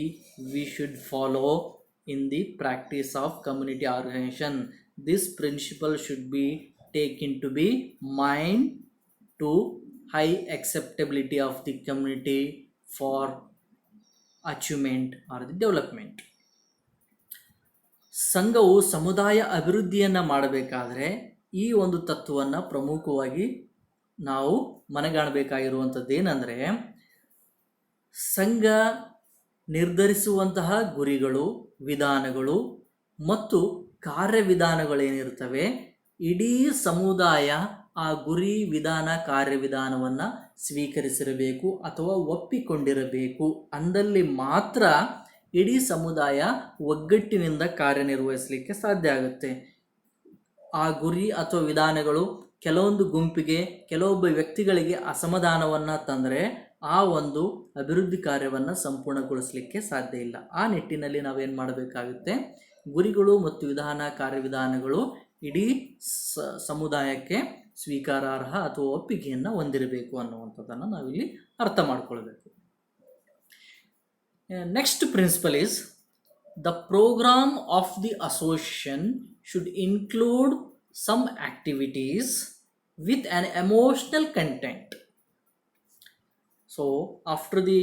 we should follow in the practice of community organization. This principle should be taken to be mind to high acceptability of the community for achievement or the development. ಸಂಘವು ಸಮುದಾಯ ಅಭಿವೃದ್ಧಿಯನ್ನು ಮಾಡಬೇಕಾದ್ರೆ ಈ ಒಂದು ತತ್ವವನ್ನು ಪ್ರಮುಖವಾಗಿ ನಾವು ಮನಗಾಣಬೇಕಾಗಿರುವಂಥದ್ದು ಏನಂದರೆ, ಸಂಘ ನಿರ್ಧರಿಸುವಂತಹ ಗುರಿಗಳು, ವಿಧಾನಗಳು ಮತ್ತು ಕಾರ್ಯವಿಧಾನಗಳೇನಿರ್ತವೆ, ಇಡೀ ಸಮುದಾಯ ಆ ಗುರಿ, ವಿಧಾನ, ಕಾರ್ಯವಿಧಾನವನ್ನು ಸ್ವೀಕರಿಸಿರಬೇಕು ಅಥವಾ ಒಪ್ಪಿಕೊಂಡಿರಬೇಕು. ಅಂದಲ್ಲಿ ಮಾತ್ರ ಇಡೀ ಸಮುದಾಯ ಒಗ್ಗಟ್ಟಿನಿಂದ ಕಾರ್ಯನಿರ್ವಹಿಸಲಿಕ್ಕೆ ಸಾಧ್ಯ ಆಗುತ್ತೆ. ಆ ಗುರಿ ಅಥವಾ ವಿಧಾನಗಳು ಕೆಲವೊಂದು ಗುಂಪಿಗೆ, ಕೆಲವೊಬ್ಬ ವ್ಯಕ್ತಿಗಳಿಗೆ ಅಸಮಾಧಾನವನ್ನು ತಂದರೆ ಆ ಒಂದು ಅಭಿವೃದ್ಧಿ ಕಾರ್ಯವನ್ನು ಸಂಪೂರ್ಣಗೊಳಿಸಲಿಕ್ಕೆ ಸಾಧ್ಯ ಇಲ್ಲ. ಆ ನಿಟ್ಟಿನಲ್ಲಿ ನಾವೇನು ಮಾಡಬೇಕಾಗುತ್ತೆ, ಗುರಿಗಳು ಮತ್ತು ವಿಧಾನ, ಕಾರ್ಯವಿಧಾನಗಳು ಇಡೀ ಸಮುದಾಯಕ್ಕೆ ಸ್ವೀಕಾರಾರ್ಹ ಅಥವಾ ಒಪ್ಪಿಗೆಯನ್ನು ಹೊಂದಿರಬೇಕು ಅನ್ನುವಂಥದ್ದನ್ನು ನಾವಿಲ್ಲಿ ಅರ್ಥ ಮಾಡ್ಕೊಳ್ಬೇಕು. Next principle is the program of the association should include some activities with an emotional content. So after the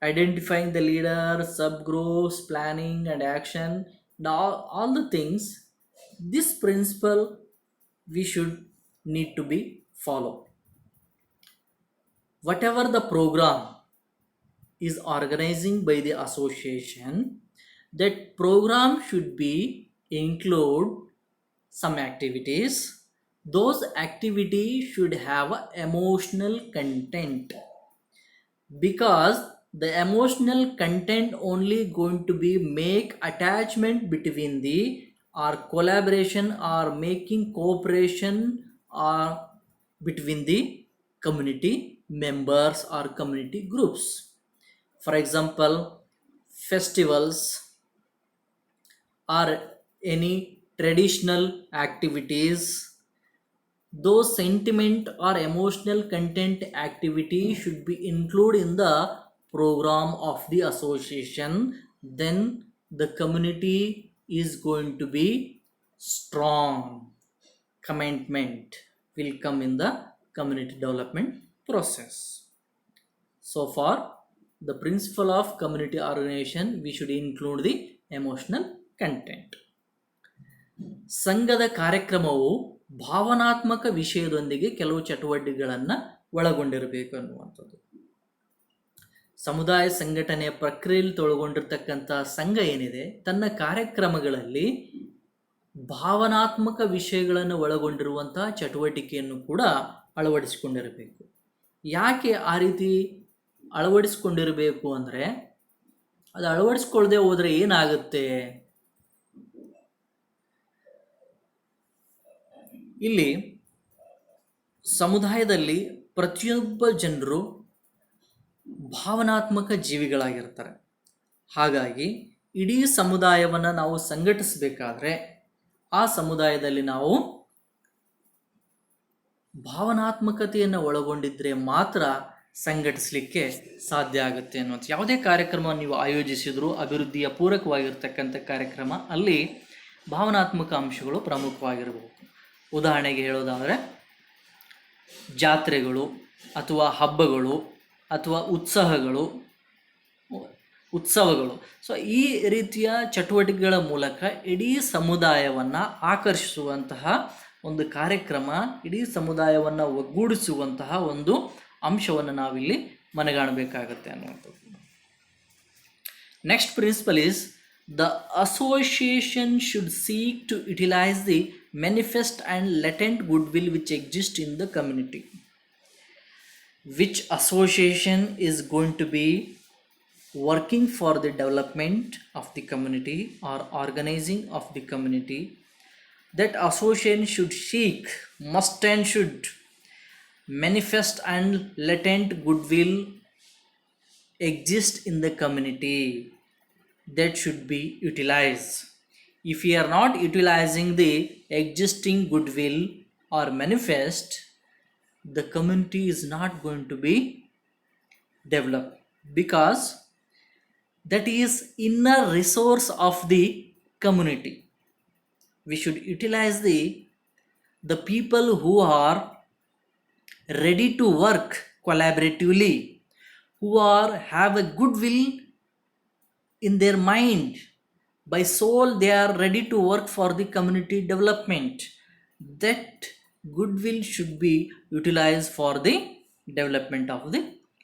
identifying the leader, subgroups, planning and action, all the things, this principle we should need to be followed. Whatever the program is organizing by the association, that program should be include some activities. Those activities should have emotional content, because the emotional content only going to be make attachment between the or collaboration or making cooperation or between the community members or community groups. For example, festivals or any traditional activities, those sentiment or emotional content activity should be included in the program of the association. Then the community is going to be strong. Commitment will come in the community development process. So far, the principle of community organization, we should include the emotional content. ಸಂಘದ ಕಾರ್ಯಕ್ರಮವು ಭಾವನಾತ್ಮಕ ವಿಷಯದೊಂದಿಗೆ ಕೆಲವು ಚಟುವಟಿಕೆಗಳನ್ನು ಒಳಗೊಂಡಿರಬೇಕು ಅನ್ನುವಂಥದ್ದು. ಸಮುದಾಯ ಸಂಘಟನೆಯ ಪ್ರಕ್ರಿಯೆಯಲ್ಲಿ ತೊಡಗೊಂಡಿರ್ತಕ್ಕಂಥ ಸಂಘ ಏನಿದೆ, ತನ್ನ ಕಾರ್ಯಕ್ರಮಗಳಲ್ಲಿ ಭಾವನಾತ್ಮಕ ವಿಷಯಗಳನ್ನು ಒಳಗೊಂಡಿರುವಂತಹ ಚಟುವಟಿಕೆಯನ್ನು ಕೂಡ ಅಳವಡಿಸಿಕೊಂಡಿರಬೇಕು. ಯಾಕೆ ಆ ರೀತಿ ಅಳವಡಿಸ್ಕೊಂಡಿರಬೇಕು ಅಂದರೆ, ಅದು ಅಳವಡಿಸ್ಕೊಳ್ಳದೆ ಹೋದರೆ ಏನಾಗುತ್ತೆ, ಇಲ್ಲಿ ಸಮುದಾಯದಲ್ಲಿ ಪ್ರತಿಯೊಬ್ಬ ಜನರು ಭಾವನಾತ್ಮಕ ಜೀವಿಗಳಾಗಿರ್ತಾರೆ. ಹಾಗಾಗಿ ಇಡೀ ಸಮುದಾಯವನ್ನು ನಾವು ಸಂಘಟಿಸಬೇಕಾದ್ರೆ ಆ ಸಮುದಾಯದಲ್ಲಿ ನಾವು ಭಾವನಾತ್ಮಕತೆಯನ್ನು ಒಳಗೊಂಡಿದ್ದರೆ ಮಾತ್ರ ಸಂಘಟಿಸಲಿಕ್ಕೆ ಸಾಧ್ಯ ಆಗುತ್ತೆ ಅನ್ನುವಂಥ. ಯಾವುದೇ ಕಾರ್ಯಕ್ರಮವನ್ನು ನೀವು ಆಯೋಜಿಸಿದರೂ ಅಭಿವೃದ್ಧಿಯ ಪೂರಕವಾಗಿರ್ತಕ್ಕಂಥ ಕಾರ್ಯಕ್ರಮ, ಅಲ್ಲಿ ಭಾವನಾತ್ಮಕ ಅಂಶಗಳು ಪ್ರಮುಖವಾಗಿರಬಹುದು. ಉದಾಹರಣೆಗೆ ಹೇಳೋದಾದರೆ ಜಾತ್ರೆಗಳು ಅಥವಾ ಹಬ್ಬಗಳು ಅಥವಾ ಉತ್ಸವಗಳು. ಸೊ ಈ ರೀತಿಯ ಚಟುವಟಿಕೆಗಳ ಮೂಲಕ ಇಡೀ ಸಮುದಾಯವನ್ನು ಆಕರ್ಷಿಸುವಂತಹ ಒಂದು ಕಾರ್ಯಕ್ರಮ, ಇಡೀ ಸಮುದಾಯವನ್ನು ಒಗ್ಗೂಡಿಸುವಂತಹ ಒಂದು ಅಂಶವನ್ನು ನಾವಿಲ್ಲಿ ಮನಗಾಣಬೇಕಾಗತ್ತೆ ಅನ್ನುವಂಥದ್ದು. Next principle is the association should seek to utilize the manifest and latent goodwill which exist in the community. Which association is going to be working for the development of the community or organizing of the community, that association should seek, must and should manifest and latent goodwill exist in the community, that should be utilized. If we are not utilizing the existing goodwill or manifest, the community is not going to be developed, because that is inner resource of the community. We should utilize the people who are ready to work collaboratively, who are have a goodwill in their mind. By soul they are ready to work for the community development. That goodwill should be utilized for the development of the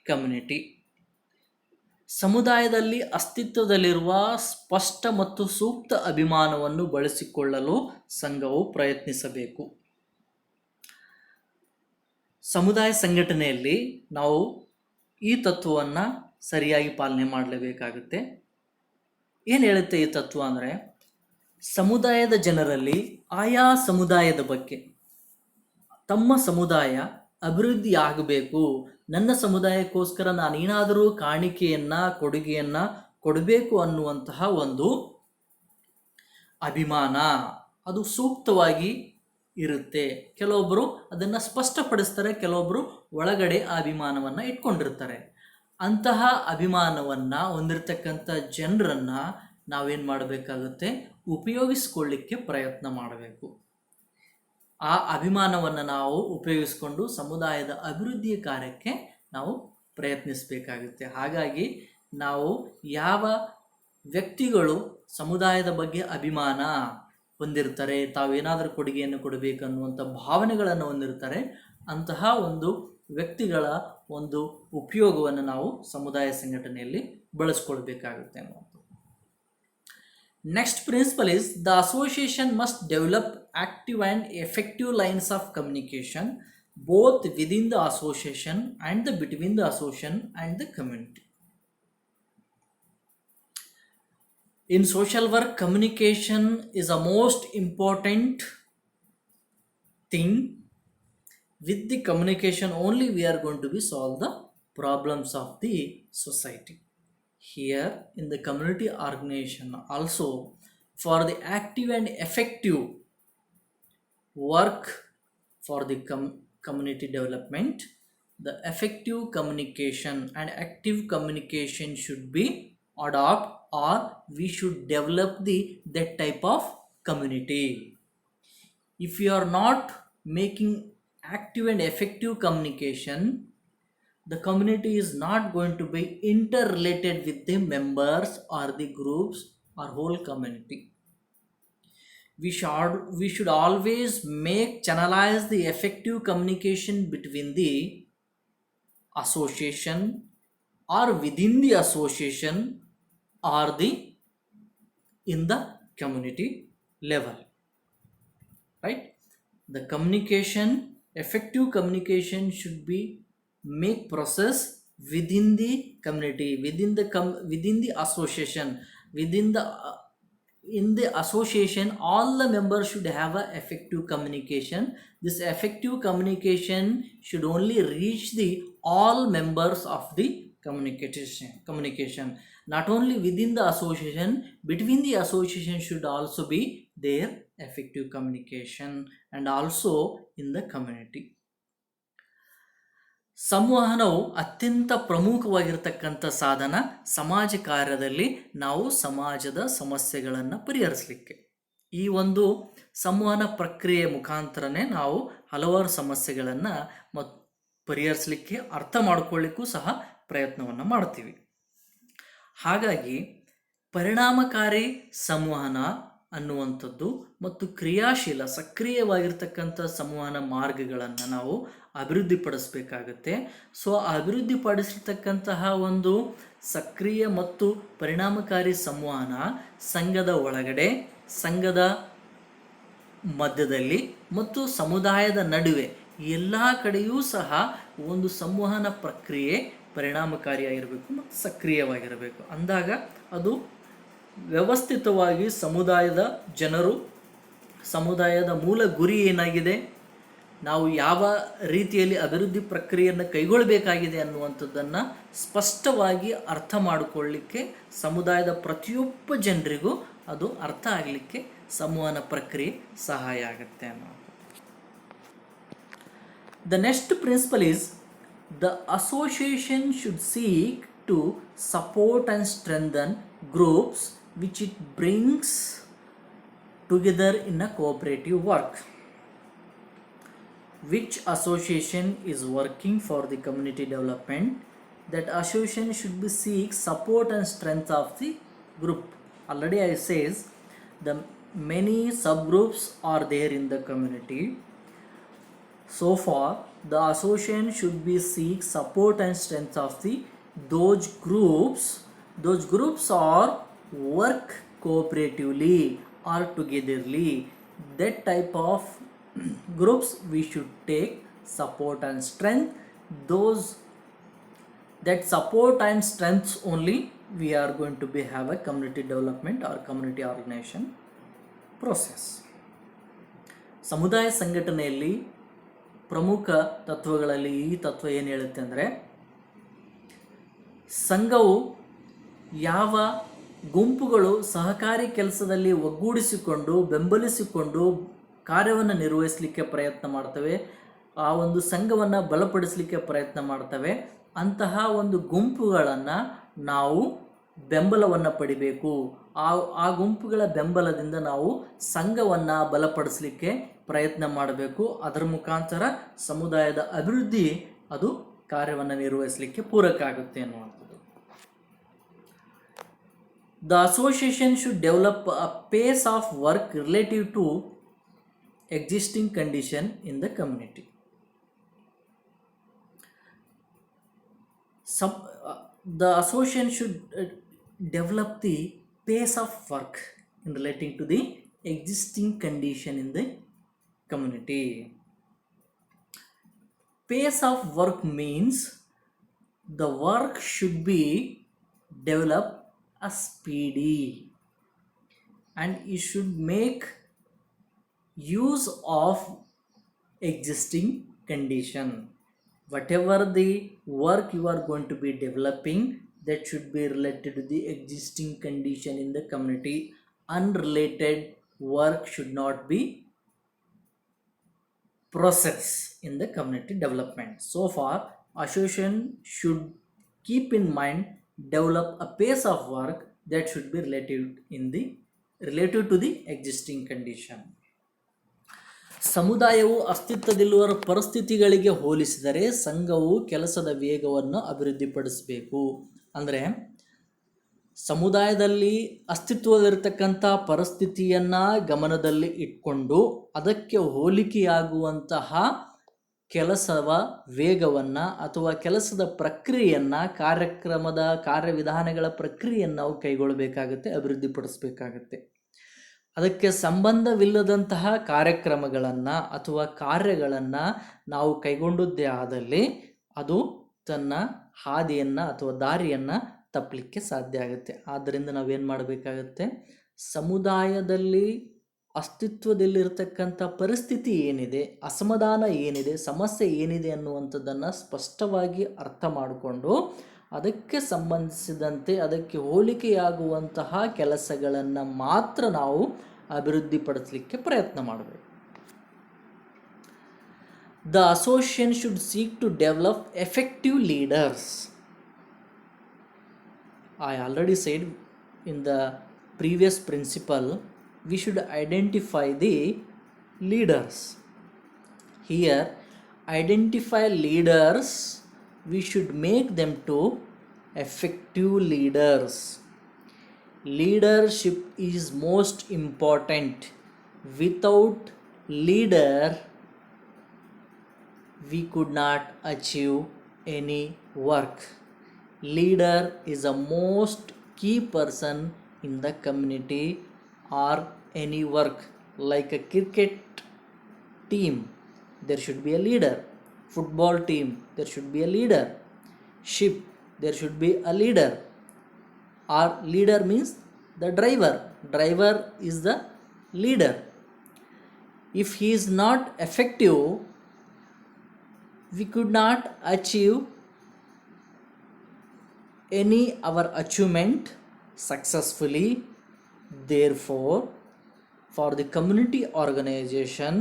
community. ಸಮುದಾಯದಲ್ಲಿ ಅಸ್ತಿತ್ವದಲ್ಲಿರುವ ಸ್ಪಷ್ಟ ಮತ್ತು ಸೂಕ್ತ ಅಭಿಮಾನವನ್ನು ಬಳಸಿಕೊಳ್ಳಲು ಸಂಘವು ಪ್ರಯತ್ನಿಸಬೇಕು. ಸಮುದಾಯ ಸಂಘಟನೆಯಲ್ಲಿ ನಾವು ಈ ತತ್ವವನ್ನು ಸರಿಯಾಗಿ ಪಾಲನೆ ಮಾಡಲೇಬೇಕಾಗುತ್ತೆ. ಏನು ಹೇಳುತ್ತೆ ಈ ತತ್ವ ಅಂದರೆ, ಸಮುದಾಯದ ಜನರಲ್ಲಿ ಆಯಾ ಸಮುದಾಯದ ಬಗ್ಗೆ, ತಮ್ಮ ಸಮುದಾಯ ಅಭಿವೃದ್ಧಿ ಆಗಬೇಕು, ನನ್ನ ಸಮುದಾಯಕ್ಕೋಸ್ಕರ ನಾನೇನಾದರೂ ಕಾಣಿಕೆಯನ್ನು ಕೊಡುಗೆಯನ್ನು ಕೊಡಬೇಕು ಅನ್ನುವಂತಹ ಒಂದು ಅಭಿಮಾನ ಅದು ಸೂಕ್ತವಾಗಿ ಇರುತ್ತೆ. ಕೆಲವೊಬ್ಬರು ಅದನ್ನು ಸ್ಪಷ್ಟಪಡಿಸ್ತಾರೆ, ಕೆಲವೊಬ್ಬರು ಒಳಗಡೆ ಆ ಅಭಿಮಾನವನ್ನು ಇಟ್ಕೊಂಡಿರ್ತಾರೆ. ಅಂತಹ ಅಭಿಮಾನವನ್ನು ಹೊಂದಿರತಕ್ಕಂಥ ಜನರನ್ನು ನಾವೇನು ಮಾಡಬೇಕಾಗುತ್ತೆ, ಉಪಯೋಗಿಸ್ಕೊಳ್ಳಿಕ್ಕೆ ಪ್ರಯತ್ನ ಮಾಡಬೇಕು. ಆ ಅಭಿಮಾನವನ್ನು ನಾವು ಉಪಯೋಗಿಸ್ಕೊಂಡು ಸಮುದಾಯದ ಅಭಿವೃದ್ಧಿಯ ಕಾರ್ಯಕ್ಕೆ ನಾವು ಪ್ರಯತ್ನಿಸಬೇಕಾಗುತ್ತೆ. ಹಾಗಾಗಿ ನಾವು ಯಾವ ವ್ಯಕ್ತಿಗಳು ಸಮುದಾಯದ ಬಗ್ಗೆ ಅಭಿಮಾನ ಹೊಂದಿರ್ತಾರೆ, ತಾವೇನಾದರೂ ಕೊಡುಗೆಯನ್ನು ಕೊಡಬೇಕನ್ನುವಂಥ ಭಾವನೆಗಳನ್ನು ಹೊಂದಿರ್ತಾರೆ, ಅಂತಹ ಒಂದು ವ್ಯಕ್ತಿಗಳ ಒಂದು ಉಪಯೋಗವನ್ನು ನಾವು ಸಮುದಾಯ ಸಂಘಟನೆಯಲ್ಲಿ ಬಳಸ್ಕೊಳ್ಬೇಕಾಗುತ್ತೆ ಅನ್ನುವಂಥದ್ದು. Next principle is the association must develop active and effective lines of communication both within the association and between the association and the community. In social work, communication is a most important thing. With the communication only we are going to be solve the problems of the society. Here in the community organization also, for the active and effective work for the community development, the effective communication and active communication should be adopt, or we should develop that type of community. If you are not making active and effective communication, the community is not going to be interrelated with the members or the groups or whole community. We should always channelize the effective communication between the association or within the association or in the community level, right? The communication, effective communication should be make process within the community, within the association, in the association all the members should have a effective communication. This effective communication should only reach the all members of the communication, not only within the association, between the association should also be their effective communication, and also in the community. ಸಂವಹನವು ಅತ್ಯಂತ ಪ್ರಮುಖವಾಗಿರ್ತಕ್ಕಂಥ ಸಾಧನ ಸಮಾಜ ಕಾರ್ಯದಲ್ಲಿ ನಾವು ಸಮಾಜದ ಸಮಸ್ಯೆಗಳನ್ನು ಪರಿಹರಿಸಲಿಕ್ಕೆ. ಈ ಒಂದು ಸಂವಹನ ಪ್ರಕ್ರಿಯೆ ಮುಖಾಂತರನೇ ನಾವು ಹಲವಾರು ಸಮಸ್ಯೆಗಳನ್ನು ಪರಿಹರಿಸಲಿಕ್ಕೆ, ಅರ್ಥ ಮಾಡಿಕೊಳ್ಳಿಕ್ಕೂ ಸಹ ಪ್ರಯತ್ನವನ್ನು ಮಾಡ್ತೀವಿ. ಹಾಗಾಗಿ ಪರಿಣಾಮಕಾರಿ ಸಂವಹನ ಅನ್ನುವಂಥದ್ದು ಮತ್ತು ಕ್ರಿಯಾಶೀಲ ಸಕ್ರಿಯವಾಗಿರ್ತಕ್ಕಂಥ ಸಂವಹನ ಮಾರ್ಗಗಳನ್ನು ನಾವು ಅಭಿವೃದ್ಧಿಪಡಿಸಬೇಕಾಗುತ್ತೆ. ಸೊ ಅಭಿವೃದ್ಧಿಪಡಿಸಿರ್ತಕ್ಕಂತಹ ಒಂದು ಸಕ್ರಿಯ ಮತ್ತು ಪರಿಣಾಮಕಾರಿ ಸಂವಹನ ಸಂಘದ ಒಳಗಡೆ, ಸಂಘದ ಮಧ್ಯದಲ್ಲಿ ಮತ್ತು ಸಮುದಾಯದ ನಡುವೆ ಎಲ್ಲ ಕಡೆಯೂ ಸಹ ಒಂದು ಸಂವಹನ ಪ್ರಕ್ರಿಯೆ ಪರಿಣಾಮಕಾರಿಯಾಗಿರಬೇಕು ಮತ್ತು ಸಕ್ರಿಯವಾಗಿರಬೇಕು. ಅಂದಾಗ ಅದು ವ್ಯವಸ್ಥಿತವಾಗಿ ಸಮುದಾಯದ ಜನರು, ಸಮುದಾಯದ ಮೂಲ ಗುರಿ ಏನಾಗಿದೆ, ನಾವು ಯಾವ ರೀತಿಯಲ್ಲಿ ಅಭಿವೃದ್ಧಿ ಪ್ರಕ್ರಿಯೆಯನ್ನು ಕೈಗೊಳ್ಳಬೇಕಾಗಿದೆ ಅನ್ನುವಂಥದ್ದನ್ನು ಸ್ಪಷ್ಟವಾಗಿ ಅರ್ಥ ಮಾಡಿಕೊಳ್ಳಲಿಕ್ಕೆ ಸಮುದಾಯದ ಪ್ರತಿಯೊಬ್ಬ ಜನರಿಗೂ ಅದು ಅರ್ಥ ಆಗಲಿಕ್ಕೆ ಸಂವಹನ ಪ್ರಕ್ರಿಯೆ ಸಹಾಯ ಆಗುತ್ತೆ ಅನ್ನೋದು. The next principle is the association should seek to support and strengthen groups which it brings together in a cooperative work. Which association is working for the community development, that association should be seek support and strength of the group. Already I says the many subgroups are there in the community. So far the association should be seek support and strength of the those groups. Those groups are work cooperatively or togetherly. That type of groups we should take support and strength. Those that support and strengths only we are going to be have a community development or community organization process. ಸಮುದಾಯ ಸಂಘಟನೆಯಲ್ಲಿ ಪ್ರಮುಖ ತತ್ವಗಳಲ್ಲಿ ಈ ತತ್ವ ಏನು ಹೇಳುತ್ತೆ ಅಂದರೆ, ಸಂಘವು ಯಾವ ಗುಂಪುಗಳು ಸಹಕಾರಿ ಕೆಲಸದಲ್ಲಿ ಒಗ್ಗೂಡಿಸಿಕೊಂಡು ಬೆಂಬಲಿಸಿಕೊಂಡು ಕಾರ್ಯವನ್ನು ನಿರ್ವಹಿಸಲಿಕ್ಕೆ ಪ್ರಯತ್ನ ಮಾಡ್ತವೆ, ಆ ಒಂದು ಸಂಘವನ್ನು ಬಲಪಡಿಸಲಿಕ್ಕೆ ಪ್ರಯತ್ನ ಮಾಡ್ತವೆ, ಅಂತಹ ಒಂದು ಗುಂಪುಗಳನ್ನು ನಾವು ಬೆಂಬಲವನ್ನು ಪಡಿಬೇಕು. ಆ ಗುಂಪುಗಳ ಬೆಂಬಲದಿಂದ ನಾವು ಸಂಘವನ್ನು ಬಲಪಡಿಸಲಿಕ್ಕೆ ಪ್ರಯತ್ನ ಮಾಡಬೇಕು. ಅದರ ಮುಖಾಂತರ ಸಮುದಾಯದ ಅಭಿವೃದ್ಧಿ ಅದು ಕಾರ್ಯವನ್ನು ನಿರ್ವಹಿಸಲಿಕ್ಕೆ ಪೂರಕ ಆಗುತ್ತೆ ಅನ್ನುವಂಥದ್ದು. The association should develop a pace of work relative to existing condition in the community. The association should develop the pace of work in relating to the existing condition in the community. Pace of work means the work should be developed as speedy, and you should make use of existing condition. Whatever the work you are going to be developing, that should be related to the existing condition in the community. Unrelated work should not be process in the community development. So far, association should keep in mind, develop a pace of work that should be related to the existing condition. ಸಮುದಾಯವು ಅಸ್ತಿತ್ವದಲ್ಲಿರುವ ಪರಿಸ್ಥಿತಿಗಳಿಗೆ ಹೋಲಿಸಿದರೆ ಸಂಘವು ಕೆಲಸದ ವೇಗವನ್ನು ಅಭಿವೃದ್ಧಿಪಡಿಸಬೇಕು. ಅಂದರೆ ಸಮುದಾಯದಲ್ಲಿ ಅಸ್ತಿತ್ವದಲ್ಲಿರ್ತಕ್ಕಂಥ ಪರಿಸ್ಥಿತಿಯನ್ನು ಗಮನದಲ್ಲಿ ಇಟ್ಕೊಂಡು ಅದಕ್ಕೆ ಹೋಲಿಕೆಯಾಗುವಂತಹ ಕೆಲಸದ ವೇಗವನ್ನು ಅಥವಾ ಕೆಲಸದ ಪ್ರಕ್ರಿಯೆಯನ್ನು, ಕಾರ್ಯಕ್ರಮದ ಕಾರ್ಯವಿಧಾನಗಳ ಪ್ರಕ್ರಿಯೆಯನ್ನು ನಾವು ಕೈಗೊಳ್ಳಬೇಕಾಗುತ್ತೆ, ಅಭಿವೃದ್ಧಿಪಡಿಸಬೇಕಾಗುತ್ತೆ. ಅದಕ್ಕೆ ಸಂಬಂಧವಿಲ್ಲದಂತಹ ಕಾರ್ಯಕ್ರಮಗಳನ್ನು ಅಥವಾ ಕಾರ್ಯಗಳನ್ನು ನಾವು ಕೈಗೊಂಡದ್ದೇ ಆದಲ್ಲಿ ಅದು ತನ್ನ ಹಾದಿಯನ್ನು ಅಥವಾ ದಾರಿಯನ್ನು ತಪ್ಪಲಿಕ್ಕೆ ಸಾಧ್ಯ ಆಗುತ್ತೆ. ಆದ್ದರಿಂದ ನಾವೇನು ಮಾಡಬೇಕಾಗತ್ತೆ, ಸಮುದಾಯದಲ್ಲಿ ಅಸ್ತಿತ್ವದಲ್ಲಿರ್ತಕ್ಕಂಥ ಪರಿಸ್ಥಿತಿ ಏನಿದೆ, ಅಸಮಾಧಾನ ಏನಿದೆ, ಸಮಸ್ಯೆ ಏನಿದೆ ಅನ್ನುವಂಥದ್ದನ್ನು ಸ್ಪಷ್ಟವಾಗಿ ಅರ್ಥ ಮಾಡಿಕೊಂಡು ಅದಕ್ಕೆ ಸಂಬಂಧಿಸಿದಂತೆ ಅದಕ್ಕೆ ಹೋಲಿಕೆಯಾಗುವಂತಹ ಕೆಲಸಗಳನ್ನು ಮಾತ್ರ ನಾವು ಅಭಿವೃದ್ಧಿಪಡಿಸಲಿಕ್ಕೆ ಪ್ರಯತ್ನ ಮಾಡಬೇಕು. The association should seek to develop effective leaders. I already said in the previous principle, we should identify the leaders. Here, identify leaders, we should make them to effective leaders. Leadership is most important. Without leader, we could not achieve any work. Leader is a most key person in the community or any work. Like a cricket team, there should be a leader. Football team, there should be a leader. ship there should be a leader, or leader means the driver is the leader. If he is not effective, we could not achieve any our achievement successfully. Therefore, for the community organization,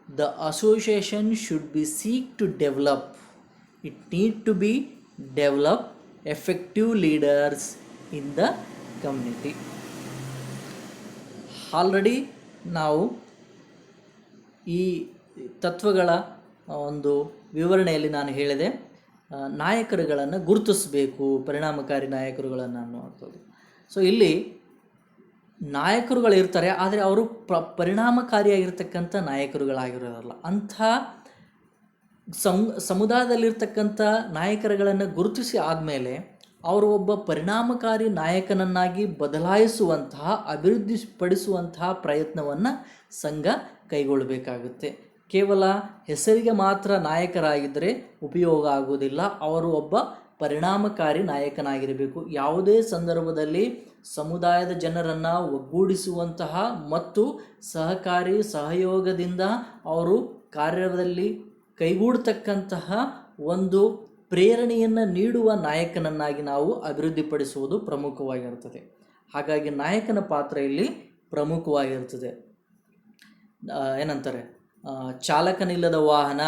the association should be seek to develop, it need to be develop effective leaders in the community. Already ನಾವು ಈ ತತ್ವಗಳ ಒಂದು ವಿವರಣೆಯಲ್ಲಿ ನಾನು ಹೇಳಿದೆ, ನಾಯಕರುಗಳನ್ನು ಗುರುತಿಸಬೇಕು, ಪರಿಣಾಮಕಾರಿ ನಾಯಕರುಗಳನ್ನು ಅನ್ನುವಂಥದ್ದು. ಸೊ ಇಲ್ಲಿ ನಾಯಕರುಗಳಿರ್ತಾರೆ, ಆದರೆ ಅವರು ಪರಿಣಾಮಕಾರಿಯಾಗಿರ್ತಕ್ಕಂಥ ನಾಯಕರುಗಳಾಗಿರೋರಲ್ಲ. ಅಂಥ ಸಮುದಾಯದಲ್ಲಿರ್ತಕ್ಕಂಥ ನಾಯಕರುಗಳನ್ನು ಗುರುತಿಸಿ ಆದಮೇಲೆ ಅವರು ಒಬ್ಬ ಪರಿಣಾಮಕಾರಿ ನಾಯಕನನ್ನಾಗಿ ಬದಲಾಯಿಸುವಂತಹ, ಅಭಿವೃದ್ಧಿಪಡಿಸುವಂತಹ ಪ್ರಯತ್ನವನ್ನು ಸಂಘ ಕೈಗೊಳ್ಳಬೇಕಾಗುತ್ತೆ. ಕೇವಲ ಹೆಸರಿಗೆ ಮಾತ್ರ ನಾಯಕರಾಗಿದ್ದರೆ ಉಪಯೋಗ ಆಗುವುದಿಲ್ಲ. ಅವರು ಒಬ್ಬ ಪರಿಣಾಮಕಾರಿ ನಾಯಕನಾಗಿರಬೇಕು. ಯಾವುದೇ ಸಂದರ್ಭದಲ್ಲಿ ಸಮುದಾಯದ ಜನರನ್ನು ಒಗ್ಗೂಡಿಸುವಂತಹ ಮತ್ತು ಸಹಯೋಗದಿಂದ ಅವರು ಕಾರ್ಯದಲ್ಲಿ ಕೈಗೂಡತಕ್ಕಂತಹ ಒಂದು ಪ್ರೇರಣೆಯನ್ನು ನೀಡುವ ನಾಯಕನನ್ನಾಗಿ ನಾವು ಅಭಿವೃದ್ಧಿಪಡಿಸುವುದು ಪ್ರಮುಖವಾಗಿರುತ್ತದೆ. ಹಾಗಾಗಿ ನಾಯಕನ ಪಾತ್ರ ಇಲ್ಲಿ ಪ್ರಮುಖವಾಗಿರ್ತದೆ. ಏನಂತಾರೆ, ಚಾಲಕನಿಲ್ಲದ ವಾಹನ,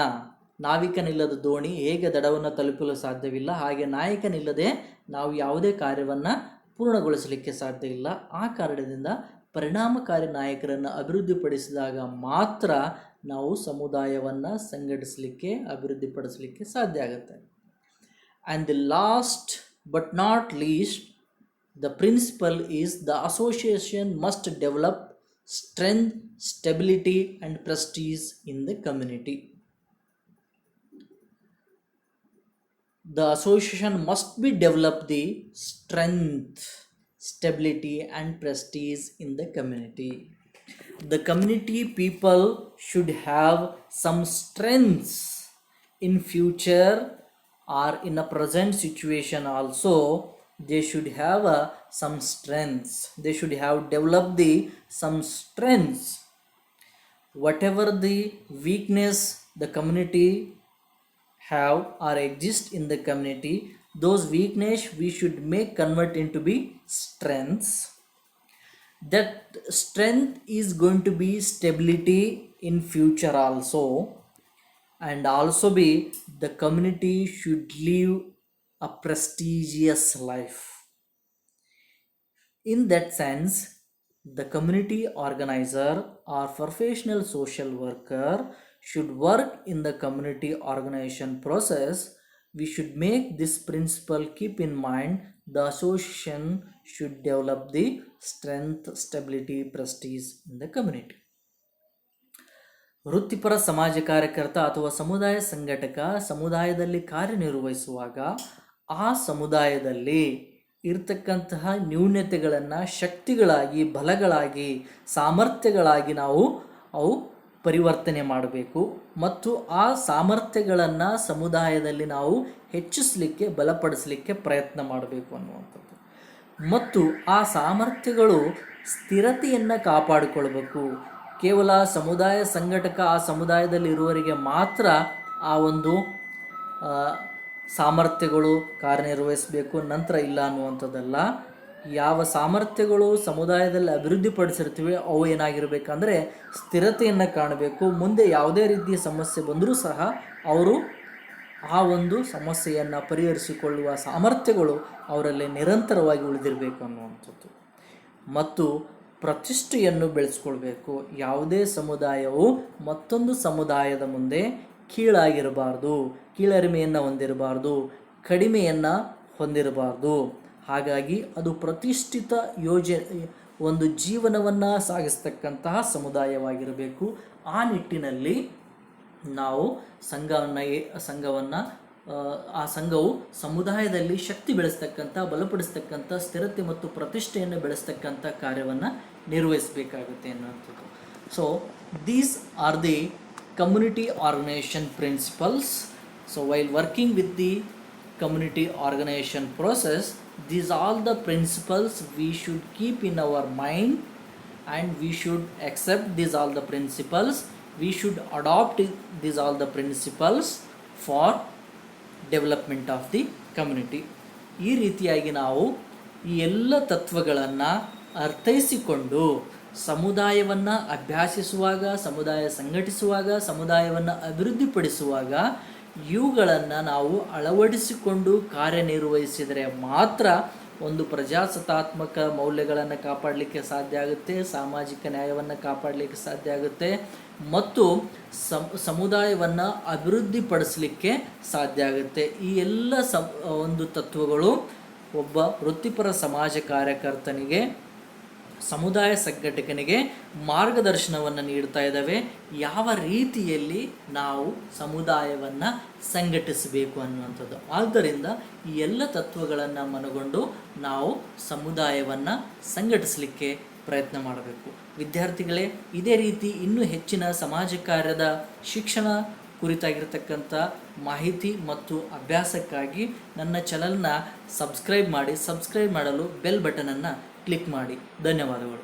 ನಾವಿಕನಿಲ್ಲದ ದೋಣಿ ಹೇಗೆ ದಡವನ್ನು ತಲುಪಲು ಸಾಧ್ಯವಿಲ್ಲ, ಹಾಗೆ ನಾಯಕನಿಲ್ಲದೆ ನಾವು ಯಾವುದೇ ಕಾರ್ಯವನ್ನು ಪೂರ್ಣಗೊಳಿಸಲಿಕ್ಕೆ ಸಾಧ್ಯ ಇಲ್ಲ. ಆ ಕಾರಣದಿಂದ ಪರಿಣಾಮಕಾರಿ ನಾಯಕರನ್ನು ಅಭಿವೃದ್ಧಿಪಡಿಸಿದಾಗ ಮಾತ್ರ ನಾವು ಸಮುದಾಯವನ್ನು ಸಂಘಟಿಸಲಿಕ್ಕೆ, ಅಭಿವೃದ್ಧಿಪಡಿಸಲಿಕ್ಕೆ ಸಾಧ್ಯ ಆಗುತ್ತೆ. And the last but not least, the principle is the association must develop strength, stability and prestige in the community. The association must be develop the strength, stability and prestige in the community. The community people should have some strengths in future or in a present situation also. They should have some strengths. They should have developed some strengths. Whatever the weakness the community have or exist in the community, those weakness we should convert into be strengths. That strength is going to be stability in future also, and also be the community should live a prestigious life. In that sense, the community organizer or professional social worker should work in the community organization process. We should make this principle keep in mind. The association should develop the strength, stability, prestige in the community. ವೃತ್ತಿಪರ ಸಮಾಜ ಕಾರ್ಯಕರ್ತ ಅಥವಾ ಸಮುದಾಯ ಸಂಘಟಕ ಸಮುದಾಯದಲ್ಲಿ ಕಾರ್ಯನಿರ್ವಹಿಸುವಾಗ ಆ ಸಮುದಾಯದಲ್ಲಿ ಇರ್ತಕ್ಕಂತಹ ನ್ಯೂನತೆಗಳನ್ನು ಶಕ್ತಿಗಳಾಗಿ, ಬಲಗಳಾಗಿ, ಸಾಮರ್ಥ್ಯಗಳಾಗಿ ಅವು ಪರಿವರ್ತನೆ ಮಾಡಬೇಕು. ಮತ್ತು ಆ ಸಾಮರ್ಥ್ಯಗಳನ್ನು ಸಮುದಾಯದಲ್ಲಿ ನಾವು ಹೆಚ್ಚಿಸಲಿಕ್ಕೆ, ಬಲಪಡಿಸಲಿಕ್ಕೆ ಪ್ರಯತ್ನ ಮಾಡಬೇಕು ಅನ್ನುವಂಥದ್ದು. ಮತ್ತು ಆ ಸಾಮರ್ಥ್ಯಗಳು ಸ್ಥಿರತೆಯನ್ನು ಕಾಪಾಡಿಕೊಳ್ಬೇಕು. ಕೇವಲ ಸಮುದಾಯ ಸಂಘಟಕ ಆ ಸಮುದಾಯದಲ್ಲಿ ಇರುವವರಿಗೆ ಮಾತ್ರ ಆ ಒಂದು ಸಾಮರ್ಥ್ಯಗಳು ಕಾರ್ಯನಿರ್ವಹಿಸಬೇಕು, ನಂತರ ಇಲ್ಲ ಅನ್ನುವಂಥದ್ದಲ್ಲ. ಯಾವ ಸಾಮರ್ಥ್ಯಗಳು ಸಮುದಾಯದಲ್ಲಿ ಅಭಿವೃದ್ಧಿಪಡಿಸಿರ್ತೀವಿ ಅವು ಏನಾಗಿರಬೇಕಂದ್ರೆ ಸ್ಥಿರತೆಯನ್ನು ಕಾಣಬೇಕು. ಮುಂದೆ ಯಾವುದೇ ರೀತಿಯ ಸಮಸ್ಯೆ ಬಂದರೂ ಸಹ ಅವರು ಆ ಒಂದು ಸಮಸ್ಯೆಯನ್ನು ಪರಿಹರಿಸಿಕೊಳ್ಳುವ ಸಾಮರ್ಥ್ಯಗಳು ಅವರಲ್ಲಿ ನಿರಂತರವಾಗಿ ಉಳಿದಿರಬೇಕು ಅನ್ನುವಂಥದ್ದು. ಮತ್ತು ಪ್ರತಿಷ್ಠೆಯನ್ನು ಬೆಳೆಸ್ಕೊಳ್ಬೇಕು. ಯಾವುದೇ ಸಮುದಾಯವು ಮತ್ತೊಂದು ಸಮುದಾಯದ ಮುಂದೆ ಕೀಳಾಗಿರಬಾರ್ದು, ಕೀಳರಿಮೆಯನ್ನು ಹೊಂದಿರಬಾರ್ದು, ಕಡಿಮೆಯನ್ನು ಹೊಂದಿರಬಾರ್ದು. ಹಾಗಾಗಿ ಅದು ಪ್ರತಿಷ್ಠಿತ ಒಂದು ಜೀವನವನ್ನು ಸಾಗಿಸ್ತಕ್ಕಂತಹ ಸಮುದಾಯವಾಗಿರಬೇಕು. ಆ ನಿಟ್ಟಿನಲ್ಲಿ ನಾವು ಆ ಸಂಘವು ಸಮುದಾಯದಲ್ಲಿ ಶಕ್ತಿ ಬೆಳೆಸ್ತಕ್ಕಂಥ, ಬಲಪಡಿಸ್ತಕ್ಕಂಥ, ಸ್ಥಿರತೆ ಮತ್ತು ಪ್ರತಿಷ್ಠೆಯನ್ನು ಬೆಳೆಸ್ತಕ್ಕಂಥ ಕಾರ್ಯವನ್ನು ನಿರ್ವಹಿಸಬೇಕಾಗುತ್ತೆ ಅನ್ನುವಂಥದ್ದು. So these are the community organization principles. So while working with the community organization process. These all the principles we should keep in our mind, and we should accept these all the principles. We should adopt these all the principles for development of the community. ಈ ರೀತಿಯಾಗಿ ನಾವು ಈ ಎಲ್ಲ ತತ್ವಗಳನ್ನು ಅರ್ಥೈಸಿಕೊಂಡು ಸಮುದಾಯವನ್ನು ಅಭ್ಯಾಸಿಸುವಾಗ, ಸಮುದಾಯ ಸಂಘಟಿಸುವಾಗ, ಸಮುದಾಯವನ್ನು ಅಭಿವೃದ್ಧಿಪಡಿಸುವಾಗ ಇವುಗಳನ್ನು ನಾವು ಅಳವಡಿಸಿಕೊಂಡು ಕಾರ್ಯನಿರ್ವಹಿಸಿದರೆ ಮಾತ್ರ ಒಂದು ಪ್ರಜಾಸತ್ತಾತ್ಮಕ ಮೌಲ್ಯಗಳನ್ನು ಕಾಪಾಡಲಿಕ್ಕೆ ಸಾಧ್ಯ ಆಗುತ್ತೆ, ಸಾಮಾಜಿಕ ನ್ಯಾಯವನ್ನು ಕಾಪಾಡಲಿಕ್ಕೆ ಸಾಧ್ಯ ಆಗುತ್ತೆ, ಮತ್ತು ಸಮುದಾಯವನ್ನು ಅಭಿವೃದ್ಧಿಪಡಿಸಲಿಕ್ಕೆ ಸಾಧ್ಯ ಆಗುತ್ತೆ. ಈ ಎಲ್ಲ ಒಂದು ತತ್ವಗಳು ಒಬ್ಬ ವೃತ್ತಿಪರ ಸಮಾಜ ಕಾರ್ಯಕರ್ತನಿಗೆ, ಸಮುದಾಯ ಸಂಘಟಕನಿಗೆ ಮಾರ್ಗದರ್ಶನವನ್ನು ನೀಡ್ತಾ ಇದ್ದಾವೆ. ಯಾವ ರೀತಿಯಲ್ಲಿ ನಾವು ಸಮುದಾಯವನ್ನು ಸಂಘಟಿಸಬೇಕು ಅನ್ನುವಂಥದ್ದು. ಆದ್ದರಿಂದ ಈ ಎಲ್ಲ ತತ್ವಗಳನ್ನು ಮನಗೊಂಡು ನಾವು ಸಮುದಾಯವನ್ನು ಸಂಘಟಿಸಲಿಕ್ಕೆ ಪ್ರಯತ್ನ ಮಾಡಬೇಕು. ವಿದ್ಯಾರ್ಥಿಗಳೇ, ಇದೇ ರೀತಿ ಇನ್ನೂ ಹೆಚ್ಚಿನ ಸಮಾಜ ಕಾರ್ಯದ ಶಿಕ್ಷಣ ಕುರಿತಾಗಿರ್ತಕ್ಕಂಥ ಮಾಹಿತಿ ಮತ್ತು ಅಭ್ಯಾಸಕ್ಕಾಗಿ ನನ್ನ ಚಾನಲ್ನ ಸಬ್ಸ್ಕ್ರೈಬ್ ಮಾಡಲು ಬೆಲ್ ಬಟನನ್ನು ಕ್ಲಿಕ್ ಮಾಡಿ. ಧನ್ಯವಾದಗಳು.